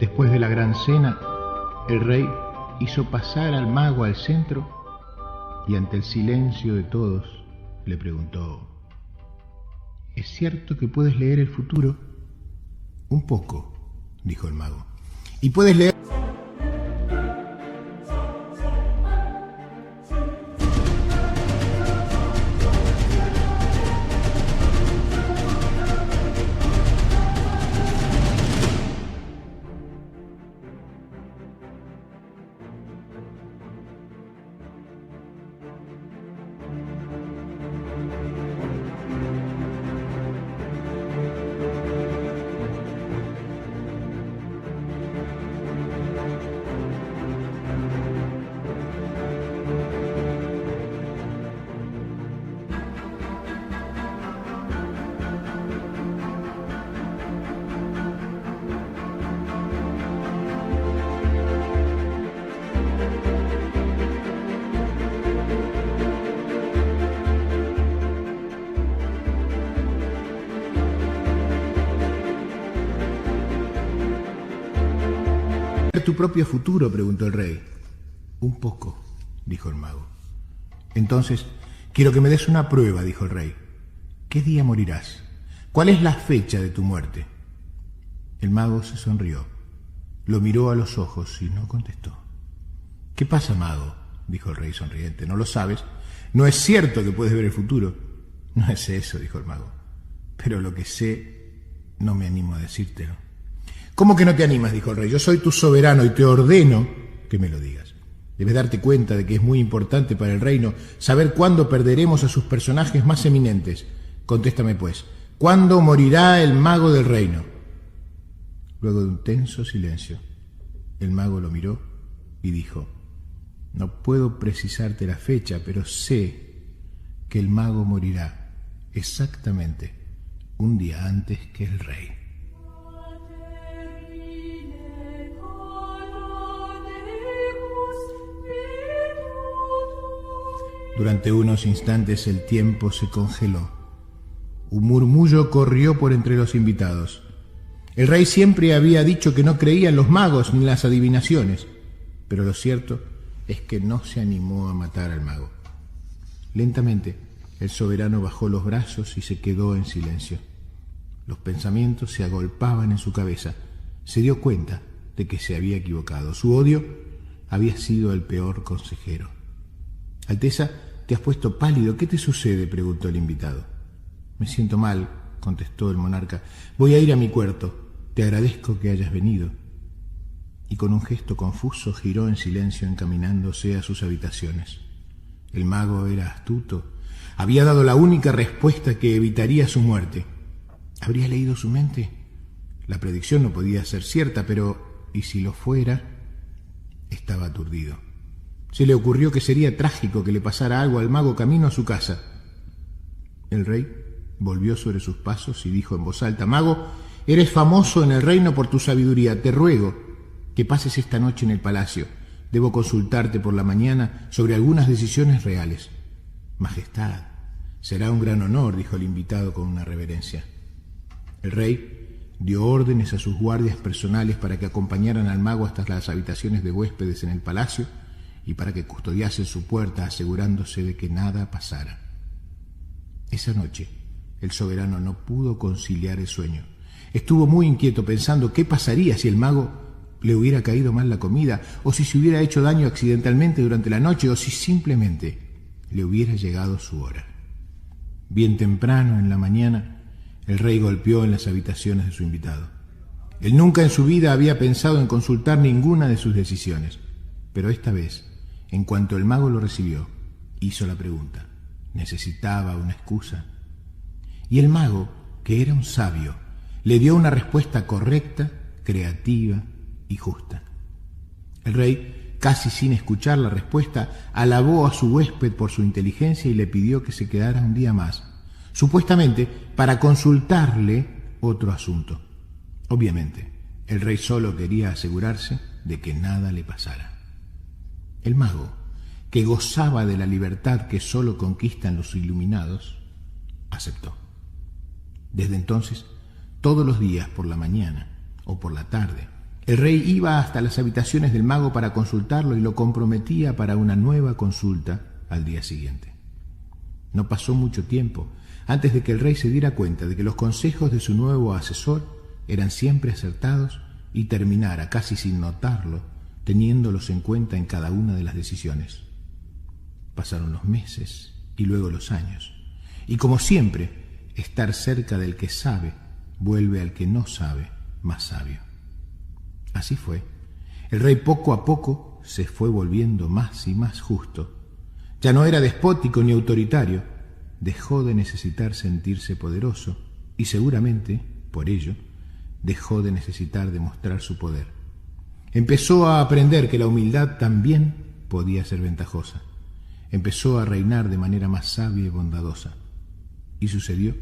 Después de la gran cena, el rey hizo pasar al mago al centro y ante el silencio de todos le preguntó: ¿es cierto que puedes leer el futuro? Un poco, dijo el mago. ¿Y puedes leer? ¿Tu propio futuro?, preguntó el rey. Un poco, dijo el mago. Entonces, quiero que me des una prueba, dijo el rey. ¿Qué día morirás? ¿Cuál es la fecha de tu muerte? El mago se sonrió, lo miró a los ojos y no contestó. ¿Qué pasa, mago?, dijo el rey sonriente. ¿No lo sabes? ¿No es cierto que puedes ver el futuro? No es eso, dijo el mago. Pero lo que sé, no me animo a decírtelo. ¿Cómo que no te animas?, dijo el rey. Yo soy tu soberano y te ordeno que me lo digas. Debes darte cuenta de que es muy importante para el reino saber cuándo perderemos a sus personajes más eminentes. Contéstame, pues, ¿cuándo morirá el mago del reino? Luego de un tenso silencio, el mago lo miró y dijo: no puedo precisarte la fecha, pero sé que el mago morirá exactamente un día antes que el rey. Durante unos instantes el tiempo se congeló. Un murmullo corrió por entre los invitados. El rey siempre había dicho que no creía en los magos ni en las adivinaciones, pero lo cierto es que no se animó a matar al mago. Lentamente, el soberano bajó los brazos y se quedó en silencio. Los pensamientos se agolpaban en su cabeza. Se dio cuenta de que se había equivocado. Su odio había sido el peor consejero. Alteza, te has puesto pálido. ¿Qué te sucede?, preguntó el invitado. Me siento mal, contestó el monarca. Voy a ir a mi cuarto. Te agradezco que hayas venido. y con un gesto confuso giró en silencio encaminándose a sus habitaciones. El mago era astuto. Había dado la única respuesta que evitaría su muerte. ¿Habría leído su mente? La predicción no podía ser cierta, pero ¿y si lo fuera? Estaba aturdido. Se le ocurrió que sería trágico que le pasara algo al mago camino a su casa. El rey volvió sobre sus pasos y dijo en voz alta: «Mago, eres famoso en el reino por tu sabiduría. Te ruego que pases esta noche en el palacio. Debo consultarte por la mañana sobre algunas decisiones reales». «Majestad, será un gran honor», dijo el invitado con una reverencia. El rey dio órdenes a sus guardias personales para que acompañaran al mago hasta las habitaciones de huéspedes en el palacio y para que custodiasen su puerta, asegurándose de que nada pasara. Esa noche el soberano no pudo conciliar el sueño. Estuvo muy inquieto pensando qué pasaría si el mago le hubiera caído mal la comida, o si se hubiera hecho daño accidentalmente durante la noche, o si simplemente le hubiera llegado su hora. Bien temprano en la mañana, el rey golpeó en las habitaciones de su invitado. Él nunca en su vida había pensado en consultar ninguna de sus decisiones, pero esta vez, en cuanto el mago lo recibió, hizo la pregunta. Necesitaba una excusa. Y el mago, que era un sabio, le dio una respuesta correcta, creativa y justa. El rey, casi sin escuchar la respuesta, alabó a su huésped por su inteligencia y le pidió que se quedara un día más, supuestamente para consultarle otro asunto. Obviamente, el rey solo quería asegurarse de que nada le pasara. El mago, que gozaba de la libertad que solo conquistan los iluminados, aceptó. Desde entonces, todos los días por la mañana o por la tarde, el rey iba hasta las habitaciones del mago para consultarlo y lo comprometía para una nueva consulta al día siguiente. No pasó mucho tiempo antes de que el rey se diera cuenta de que los consejos de su nuevo asesor eran siempre acertados y terminara, casi sin notarlo, teniéndolos en cuenta en cada una de las decisiones. Pasaron los meses y luego los años, y como siempre, estar cerca del que sabe vuelve al que no sabe más sabio. Así fue. El rey poco a poco se fue volviendo más y más justo. Ya no era despótico ni autoritario. Dejó de necesitar sentirse poderoso y seguramente, por ello, dejó de necesitar demostrar su poder. Empezó a aprender que la humildad también podía ser ventajosa. Empezó a reinar de manera más sabia y bondadosa. Y sucedió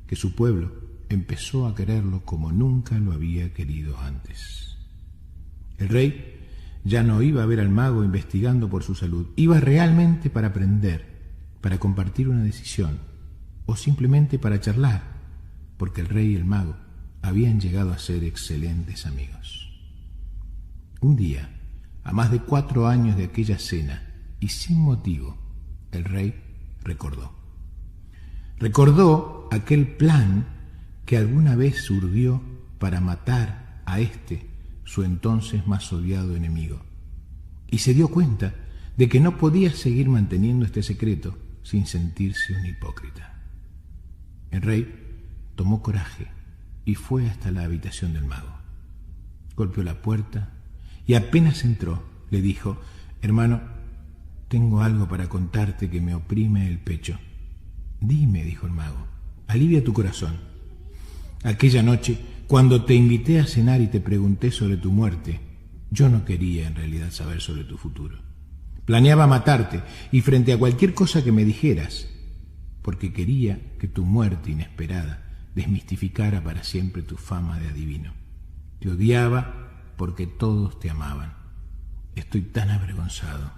que su pueblo empezó a quererlo como nunca lo había querido antes. El rey ya no iba a ver al mago investigando por su salud. Iba realmente para aprender, para compartir una decisión o simplemente para charlar, porque el rey y el mago habían llegado a ser excelentes amigos. Un día, a más de 4 años de aquella cena, y sin motivo, el rey recordó. Recordó aquel plan que alguna vez urdió para matar a su entonces más odiado enemigo, y se dio cuenta de que no podía seguir manteniendo este secreto sin sentirse un hipócrita. El rey tomó coraje y fue hasta la habitación del mago. Golpeó la puerta y apenas entró, le dijo: «Hermano, tengo algo para contarte que me oprime el pecho». «Dime», dijo el mago, «alivia tu corazón. Aquella noche, cuando te invité a cenar y te pregunté sobre tu muerte, yo no quería en realidad saber sobre tu futuro. Planeaba matarte y frente a cualquier cosa que me dijeras, porque quería que tu muerte inesperada desmistificara para siempre tu fama de adivino. Te odiaba porque todos te amaban. Estoy tan avergonzado.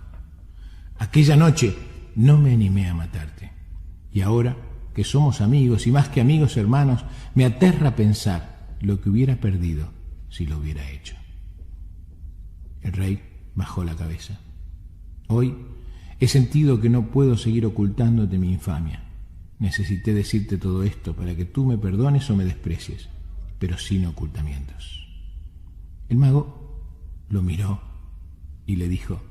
Aquella noche no me animé a matarte. Y ahora que somos amigos y más que amigos hermanos, me aterra pensar lo que hubiera perdido si lo hubiera hecho». El rey bajó la cabeza. «Hoy he sentido que no puedo seguir ocultándote mi infamia. Necesité decirte todo esto para que tú me perdones o me desprecies, pero sin ocultamientos». El mago lo miró y le dijo: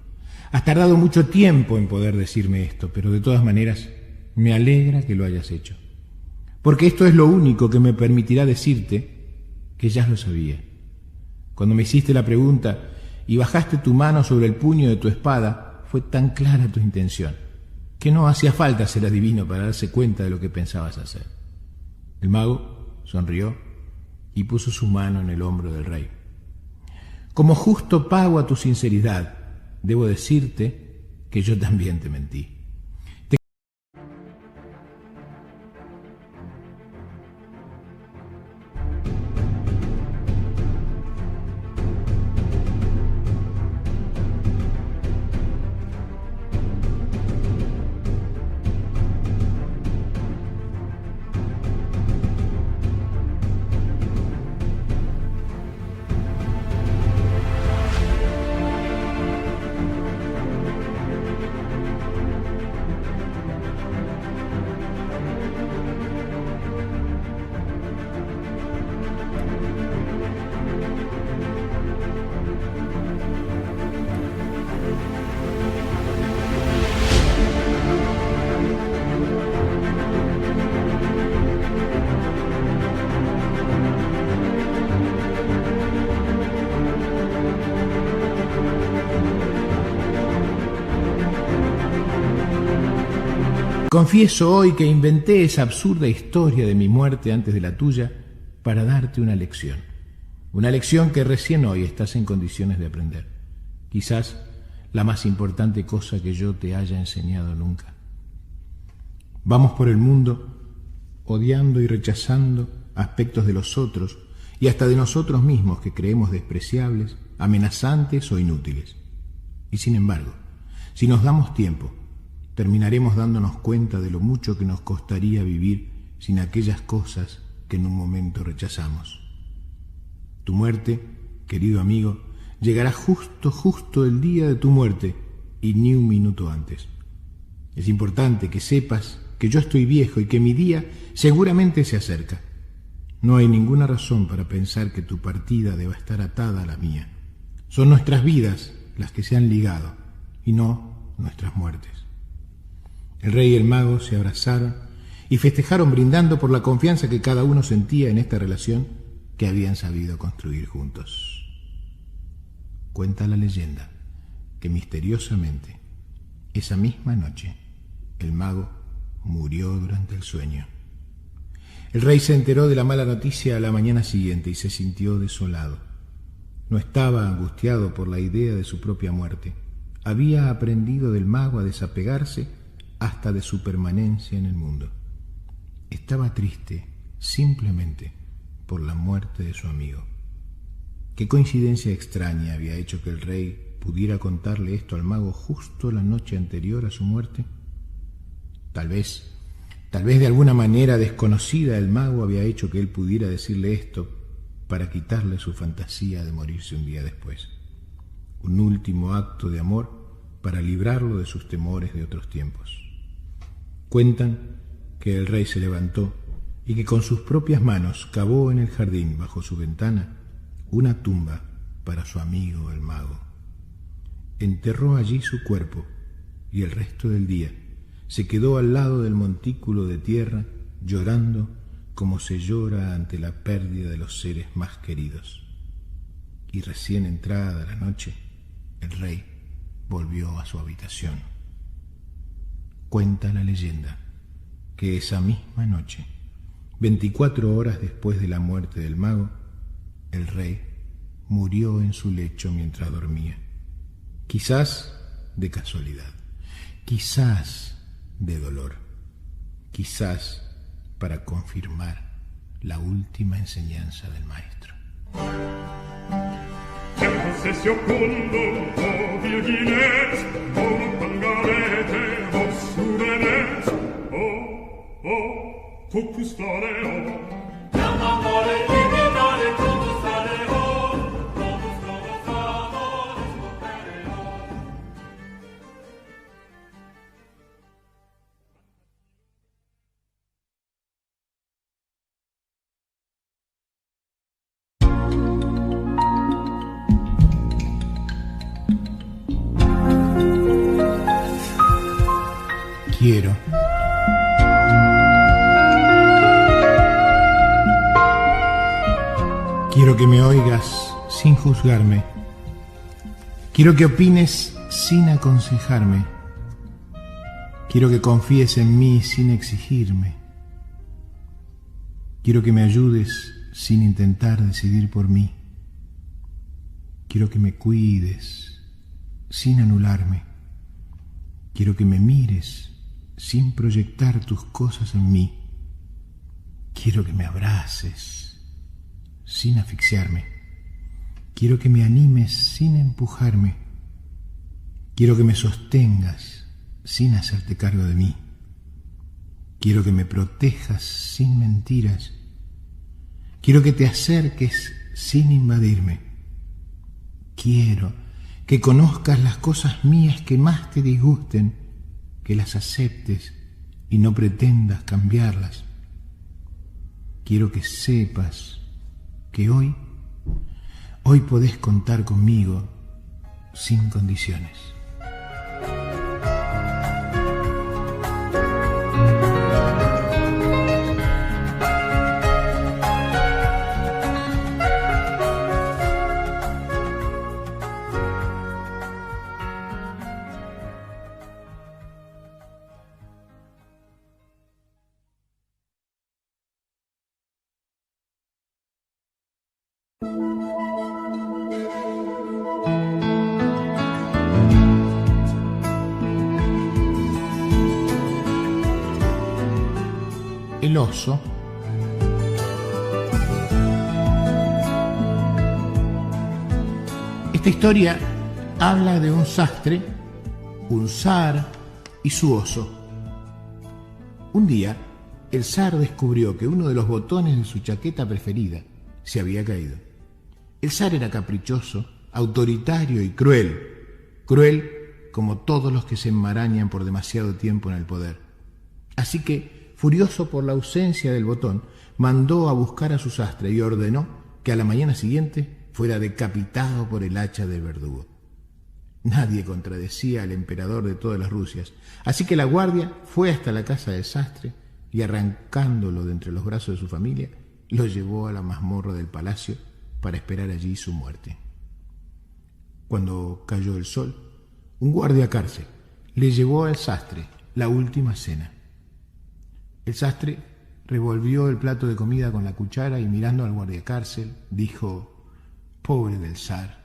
«Has tardado mucho tiempo en poder decirme esto, pero de todas maneras me alegra que lo hayas hecho, porque esto es lo único que me permitirá decirte que ya lo sabía. Cuando me hiciste la pregunta y bajaste tu mano sobre el puño de tu espada, fue tan clara tu intención que no hacía falta ser adivino para darse cuenta de lo que pensabas hacer. El mago sonrió y puso su mano en el hombro del rey. Como justo pago a tu sinceridad, debo decirte que yo también te mentí. Confieso hoy que inventé esa absurda historia de mi muerte antes de la tuya para darte una lección que recién hoy estás en condiciones de aprender. Quizás la más importante cosa que yo te haya enseñado nunca. Vamos por el mundo odiando y rechazando aspectos de los otros y hasta de nosotros mismos que creemos despreciables, amenazantes o inútiles. Y sin embargo, si nos damos tiempo, terminaremos dándonos cuenta de lo mucho que nos costaría vivir sin aquellas cosas que en un momento rechazamos. Tu muerte, querido amigo, llegará justo el día de tu muerte y ni un minuto antes. Es importante que sepas que yo estoy viejo y que mi día seguramente se acerca. No hay ninguna razón para pensar que tu partida deba estar atada a la mía. Son nuestras vidas las que se han ligado y no nuestras muertes. El rey y el mago se abrazaron y festejaron brindando por la confianza que cada uno sentía en esta relación que habían sabido construir juntos. Cuenta la leyenda que misteriosamente, esa misma noche, el mago murió durante el sueño. El rey se enteró de la mala noticia a la mañana siguiente y se sintió desolado. No estaba angustiado por la idea de su propia muerte. Había aprendido del mago a desapegarse hasta de su permanencia en el mundo. Estaba triste simplemente por la muerte de su amigo. Qué coincidencia extraña había hecho que el rey pudiera contarle esto al mago justo la noche anterior a su muerte. Tal vez de alguna manera desconocida el mago había hecho que él pudiera decirle esto para quitarle su fantasía de morirse un día después. Un último acto de amor para librarlo de sus temores de otros tiempos. Cuentan que el rey se levantó y que con sus propias manos cavó en el jardín, bajo su ventana, una tumba para su amigo el mago. Enterró allí su cuerpo y el resto del día se quedó al lado del montículo de tierra llorando como se llora ante la pérdida de los seres más queridos. Y recién entrada la noche, el rey volvió a su habitación. Cuenta la leyenda que esa misma noche, 24 horas después de la muerte del mago, el rey murió en su lecho mientras dormía. Quizás de casualidad, quizás de dolor, quizás para confirmar la última enseñanza del maestro. Quiero que me oigas sin juzgarme. Quiero que opines sin aconsejarme. Quiero que confíes en mí sin exigirme. Quiero que me ayudes sin intentar decidir por mí. Quiero que me cuides sin anularme. Quiero que me mires sin proyectar tus cosas en mí. Quiero que me abraces sin asfixiarme. Quiero que me animes sin empujarme. Quiero que me sostengas sin hacerte cargo de mí. Quiero que me protejas sin mentiras. Quiero que te acerques sin invadirme. Quiero que conozcas las cosas mías que más te disgusten, que las aceptes y no pretendas cambiarlas. Quiero que sepas que hoy podés contar conmigo sin condiciones. El oso. Esta historia habla de un sastre, un zar y su oso. Un día, el zar descubrió que uno de los botones de su chaqueta preferida se había caído. El zar era caprichoso, autoritario y cruel. Cruel como todos los que se enmarañan por demasiado tiempo en el poder. Así que, furioso por la ausencia del botón, mandó a buscar a su sastre y ordenó que a la mañana siguiente fuera decapitado por el hacha del verdugo. Nadie contradecía al emperador de todas las Rusias, así que la guardia fue hasta la casa del sastre y, arrancándolo de entre los brazos de su familia, lo llevó a la mazmorra del palacio para esperar allí su muerte. Cuando cayó el sol, un guardiacárcel le llevó al sastre la última cena. El sastre revolvió el plato de comida con la cuchara y, mirando al guardiacárcel, dijo: «Pobre del zar».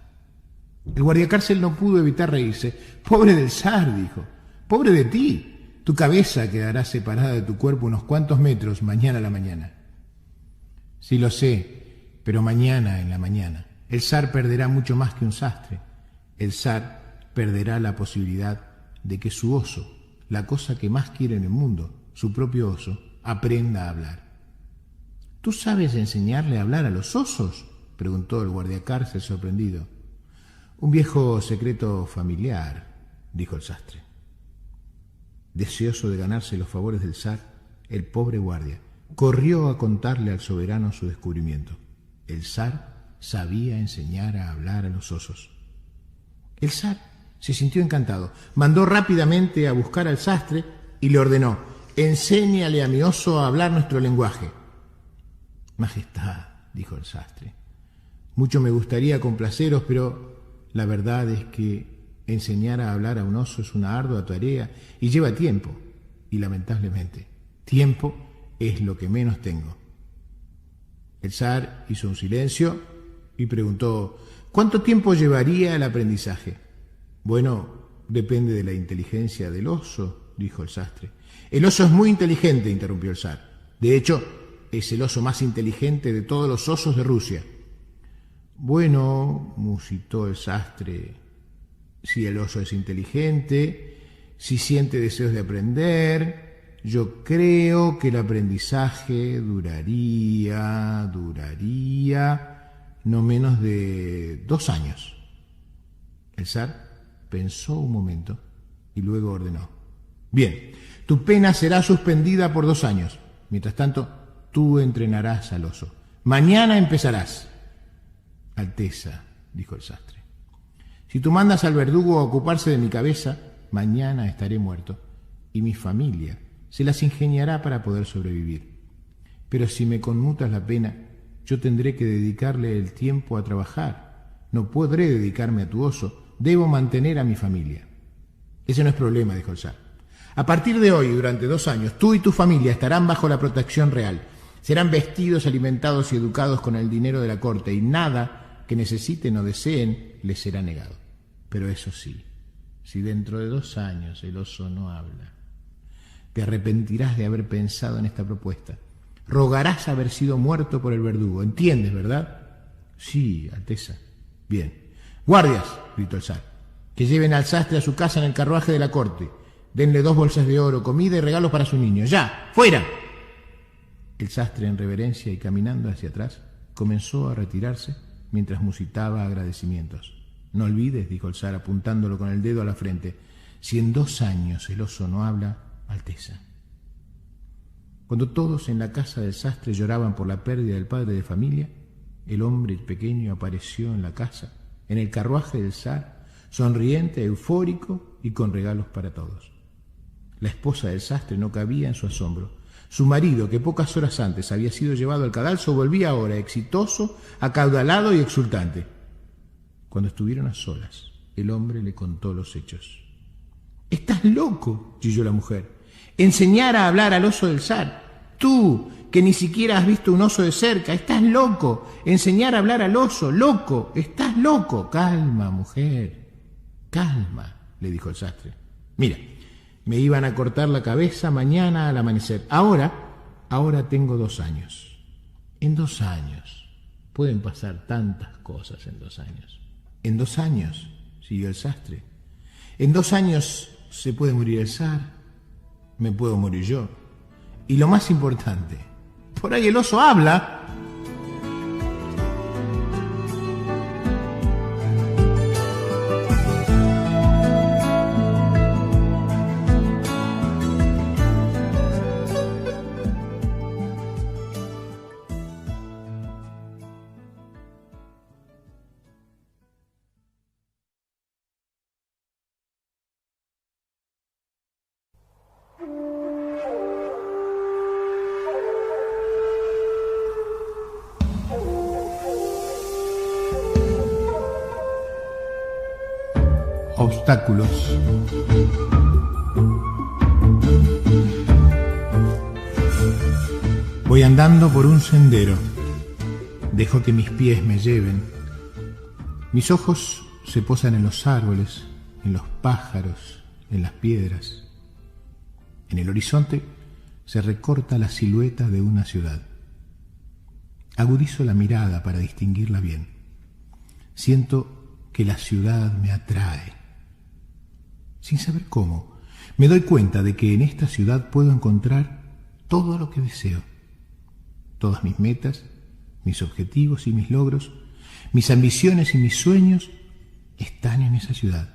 El guardiacárcel no pudo evitar reírse. «Pobre del zar», dijo. «Pobre de ti. Tu cabeza quedará separada de tu cuerpo unos cuantos metros mañana a la mañana». «Sí lo sé, pero mañana en la mañana. El zar perderá mucho más que un sastre. El zar perderá la posibilidad de que su oso, la cosa que más quiere en el mundo, su propio oso, aprenda a hablar». «¿Tú sabes enseñarle a hablar a los osos?», preguntó el guardiacárcel sorprendido. «Un viejo secreto familiar», dijo el sastre. Deseoso de ganarse los favores del zar, el pobre guardia corrió a contarle al soberano su descubrimiento. El zar sabía enseñar a hablar a los osos. El zar se sintió encantado. Mandó rápidamente a buscar al sastre y le ordenó: «Enséñale a mi oso a hablar nuestro lenguaje». «Majestad», dijo el sastre, «mucho me gustaría complaceros, pero la verdad es que enseñar a hablar a un oso es una ardua tarea y lleva tiempo, y lamentablemente, tiempo es lo que menos tengo». El zar hizo un silencio y preguntó: «¿Cuánto tiempo llevaría el aprendizaje?». «Bueno, depende de la inteligencia del oso», dijo el sastre. «El oso es muy inteligente», interrumpió el zar. «De hecho, es el oso más inteligente de todos los osos de Rusia». «Bueno», musitó el sastre, «si el oso es inteligente, si siente deseos de aprender, yo creo que el aprendizaje duraría no menos de 2 años». El zar pensó un momento y luego ordenó: «Bien, tu pena será suspendida por 2 años. Mientras tanto, tú entrenarás al oso. Mañana empezarás». «Alteza», dijo el sastre, «si tú mandas al verdugo a ocuparse de mi cabeza, mañana estaré muerto y mi familia se las ingeniará para poder sobrevivir. Pero si me conmutas la pena, yo tendré que dedicarle el tiempo a trabajar. No podré dedicarme a tu oso, Debo mantener a mi familia. Ese no es problema, dijo el zar. A partir de hoy, durante 2 años, tú y tu familia estarán bajo la protección real. Serán vestidos, alimentados y educados con el dinero de la corte, y nada que necesiten o deseen les será negado. Pero eso sí, si dentro de 2 años el oso no habla, te arrepentirás de haber pensado en esta propuesta. Rogarás haber sido muerto por el verdugo. ¿Entiendes, verdad? Sí, Alteza. Bien. ¡Guardias!, gritó el zar. Que lleven al sastre a su casa en el carruaje de la corte. Denle 2 bolsas de oro, comida y regalos para su niño. ¡Ya! ¡Fuera! El sastre, en reverencia y caminando hacia atrás, comenzó a retirarse mientras musitaba agradecimientos. No olvides, dijo el zar apuntándolo con el dedo a la frente, si en 2 años el oso no habla, Alteza. Cuando todos en la casa del sastre lloraban por la pérdida del padre de familia, el hombre pequeño apareció en la casa, en el carruaje del zar, sonriente, eufórico y con regalos para todos. La esposa del sastre no cabía en su asombro. Su marido, que pocas horas antes había sido llevado al cadalso, volvía ahora exitoso, acaudalado y exultante. Cuando estuvieron a solas, el hombre le contó los hechos. «¡Estás loco!», chilló la mujer. «Enseñar a hablar al oso del zar. Tú, que ni siquiera has visto un oso de cerca. ¡Estás loco! Enseñar a hablar al oso. ¡Loco! ¡Estás loco!». «Calma, mujer, calma», le dijo el sastre. «Mira, me iban a cortar la cabeza mañana al amanecer. Ahora tengo 2 años. En 2 años pueden pasar tantas cosas en 2 años. En 2 años, siguió el sastre. En 2 años se puede morir el zar, me puedo morir yo. Y lo más importante, por ahí el oso habla». Obstáculos. Voy andando por un sendero. Dejo que mis pies me lleven. Mis ojos se posan en los árboles, en los pájaros, en las piedras. En el horizonte se recorta la silueta de una ciudad. Agudizo la mirada para distinguirla bien. Siento que la ciudad me atrae. Sin saber cómo, me doy cuenta de que en esta ciudad puedo encontrar todo lo que deseo. Todas mis metas, mis objetivos y mis logros, mis ambiciones y mis sueños están en esa ciudad.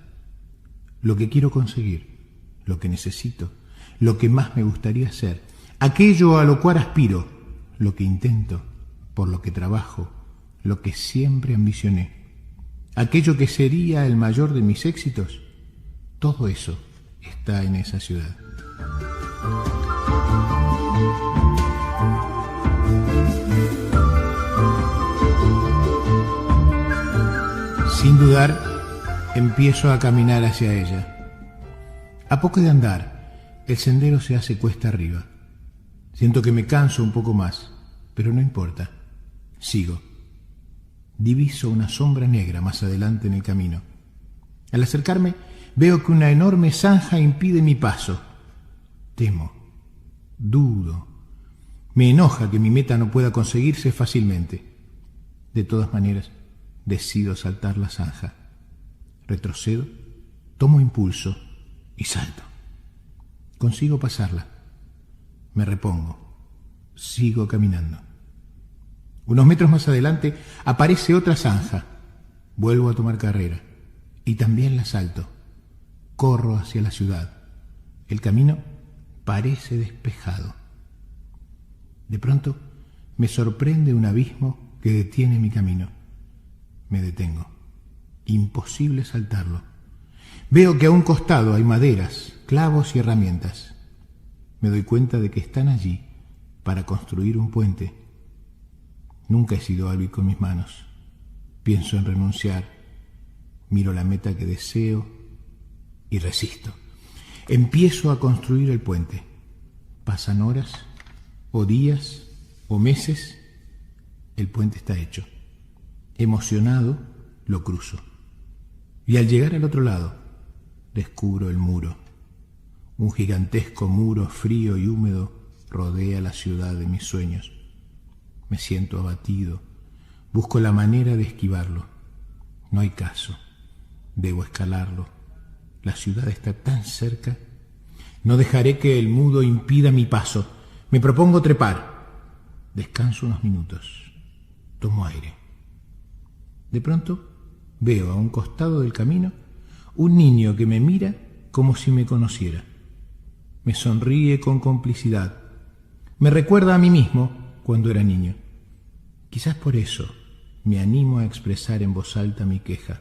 Lo que quiero conseguir, lo que necesito, lo que más me gustaría ser, aquello a lo cual aspiro, lo que intento, por lo que trabajo, lo que siempre ambicioné, aquello que sería el mayor de mis éxitos. Todo eso está en esa ciudad. Sin dudar, empiezo a caminar hacia ella. A poco de andar, el sendero se hace cuesta arriba. Siento que me canso un poco más, pero no importa. Sigo. Diviso una sombra negra más adelante en el camino. Al acercarme, veo que una enorme zanja impide mi paso. Temo, dudo, me enoja que mi meta no pueda conseguirse fácilmente. De todas maneras, decido saltar la zanja. Retrocedo, tomo impulso y salto. Consigo pasarla. Me repongo. Sigo caminando. Unos metros más adelante aparece otra zanja. Vuelvo a tomar carrera y también la salto. Corro hacia la ciudad. El camino parece despejado. De pronto me sorprende un abismo que detiene mi camino. Me detengo. Imposible saltarlo. Veo que a un costado hay maderas, clavos y herramientas. Me doy cuenta de que están allí para construir un puente. Nunca he sido hábil con mis manos. Pienso en renunciar. Miro la meta que deseo y resisto. Empiezo a construir el puente. Pasan horas, o días, o meses. El puente está hecho. Emocionado, lo cruzo. Y al llegar al otro lado, descubro el muro. Un gigantesco muro frío y húmedo rodea la ciudad de mis sueños. Me siento abatido. Busco la manera de esquivarlo. No hay caso. Debo escalarlo. La ciudad está tan cerca. No dejaré que el mudo impida mi paso. Me propongo trepar. Descanso unos minutos. Tomo aire. De pronto veo a un costado del camino un niño que me mira como si me conociera. Me sonríe con complicidad. Me recuerda a mí mismo cuando era niño. Quizás por eso me animo a expresar en voz alta mi queja.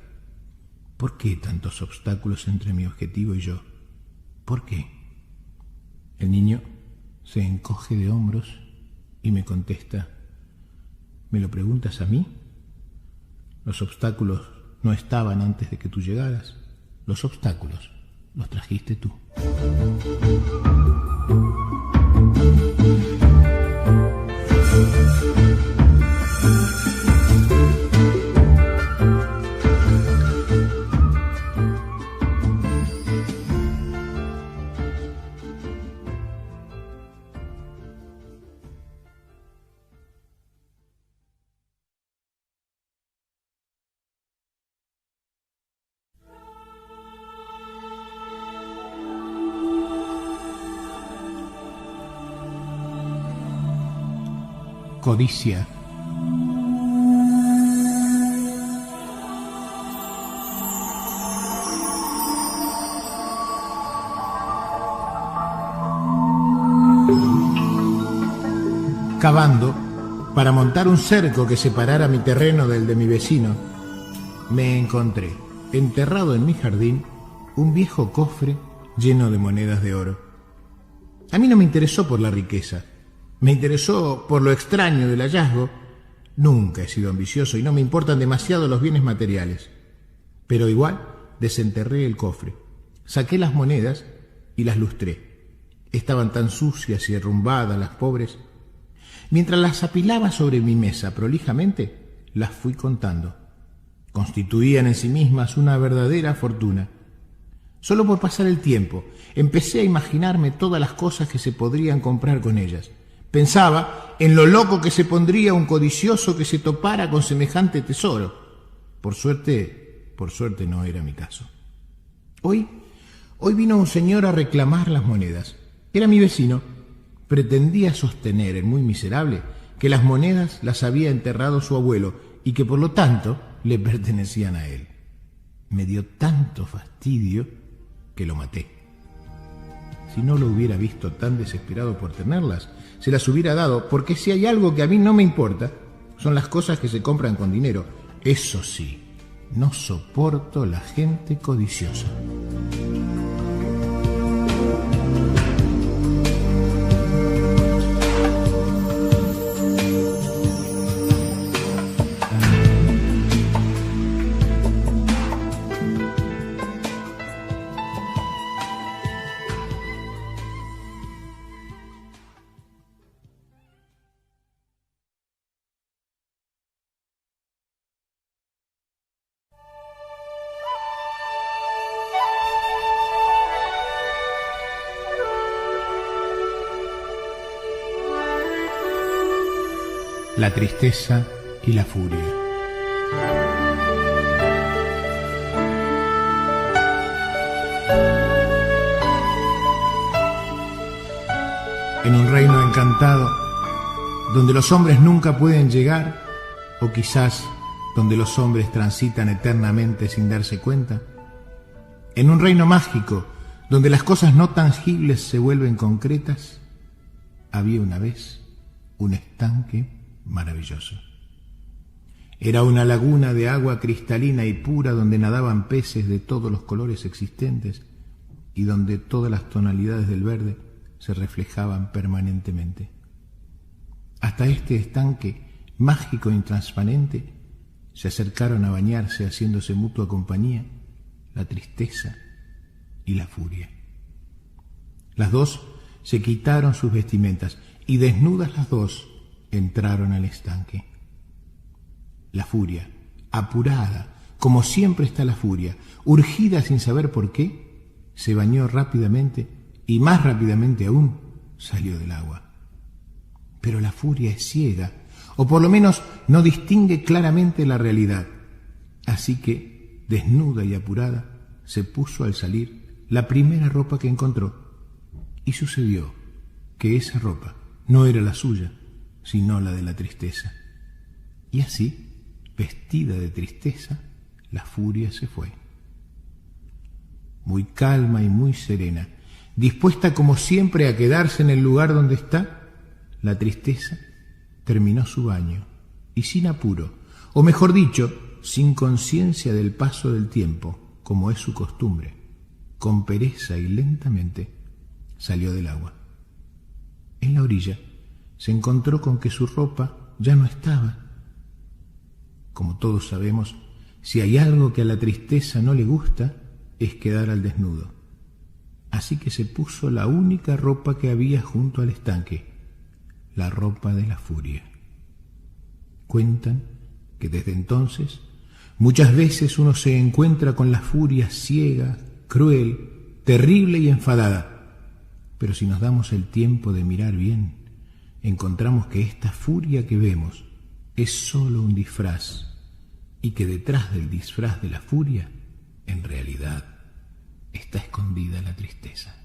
¿Por qué tantos obstáculos entre mi objetivo y yo? ¿Por qué? El niño se encoge de hombros y me contesta: ¿me lo preguntas a mí? Los obstáculos no estaban antes de que tú llegaras. Los obstáculos los trajiste tú. Codicia. Cavando para montar un cerco que separara mi terreno del de mi vecino, me encontré, enterrado en mi jardín, un viejo cofre lleno de monedas de oro. A mí no me interesó por la riqueza. Me interesó por lo extraño del hallazgo. Nunca he sido ambicioso y no me importan demasiado los bienes materiales. Pero igual desenterré el cofre, saqué las monedas y las lustré. Estaban tan sucias y arrumbadas las pobres. Mientras las apilaba sobre mi mesa prolijamente, las fui contando. Constituían en sí mismas una verdadera fortuna. Solo por pasar el tiempo, empecé a imaginarme todas las cosas que se podrían comprar con ellas. Pensaba en lo loco que se pondría un codicioso que se topara con semejante tesoro. Por suerte no era mi caso. Hoy vino un señor a reclamar las monedas. Era mi vecino. Pretendía sostener, el muy miserable, que las monedas las había enterrado su abuelo y que por lo tanto le pertenecían a él. Me dio tanto fastidio que lo maté. Si no lo hubiera visto tan desesperado por tenerlas, se las hubiera dado, porque si hay algo que a mí no me importa, son las cosas que se compran con dinero. Eso sí, no soporto la gente codiciosa. La tristeza y la furia. En un reino encantado, donde los hombres nunca pueden llegar, o quizás donde los hombres transitan eternamente sin darse cuenta, en un reino mágico, donde las cosas no tangibles se vuelven concretas, había una vez un estanque maravilloso. Era una laguna de agua cristalina y pura donde nadaban peces de todos los colores existentes y donde todas las tonalidades del verde se reflejaban permanentemente. Hasta este estanque mágico e intransparente se acercaron a bañarse haciéndose mutua compañía la tristeza y la furia. Las dos se quitaron sus vestimentas y desnudas las dos entraron al estanque. La furia, apurada, como siempre está la furia, urgida sin saber por qué, se bañó rápidamente y más rápidamente aún salió del agua. Pero la furia es ciega, o por lo menos no distingue claramente la realidad. Así que, desnuda y apurada, se puso al salir la primera ropa que encontró. Y sucedió que esa ropa no era la suya, sino la de la tristeza. Y así, vestida de tristeza, la furia se fue. Muy calma y muy serena, dispuesta como siempre a quedarse en el lugar donde está, la tristeza terminó su baño y sin apuro, o mejor dicho, sin conciencia del paso del tiempo, como es su costumbre, con pereza y lentamente salió del agua. En la orilla se encontró con que su ropa ya no estaba. Como todos sabemos, si hay algo que a la tristeza no le gusta, es quedar al desnudo. Así que se puso la única ropa que había junto al estanque, la ropa de la furia. Cuentan que desde entonces muchas veces uno se encuentra con la furia ciega, cruel, terrible y enfadada. Pero si nos damos el tiempo de mirar bien, encontramos que esta furia que vemos es solo un disfraz y que detrás del disfraz de la furia, en realidad, está escondida la tristeza.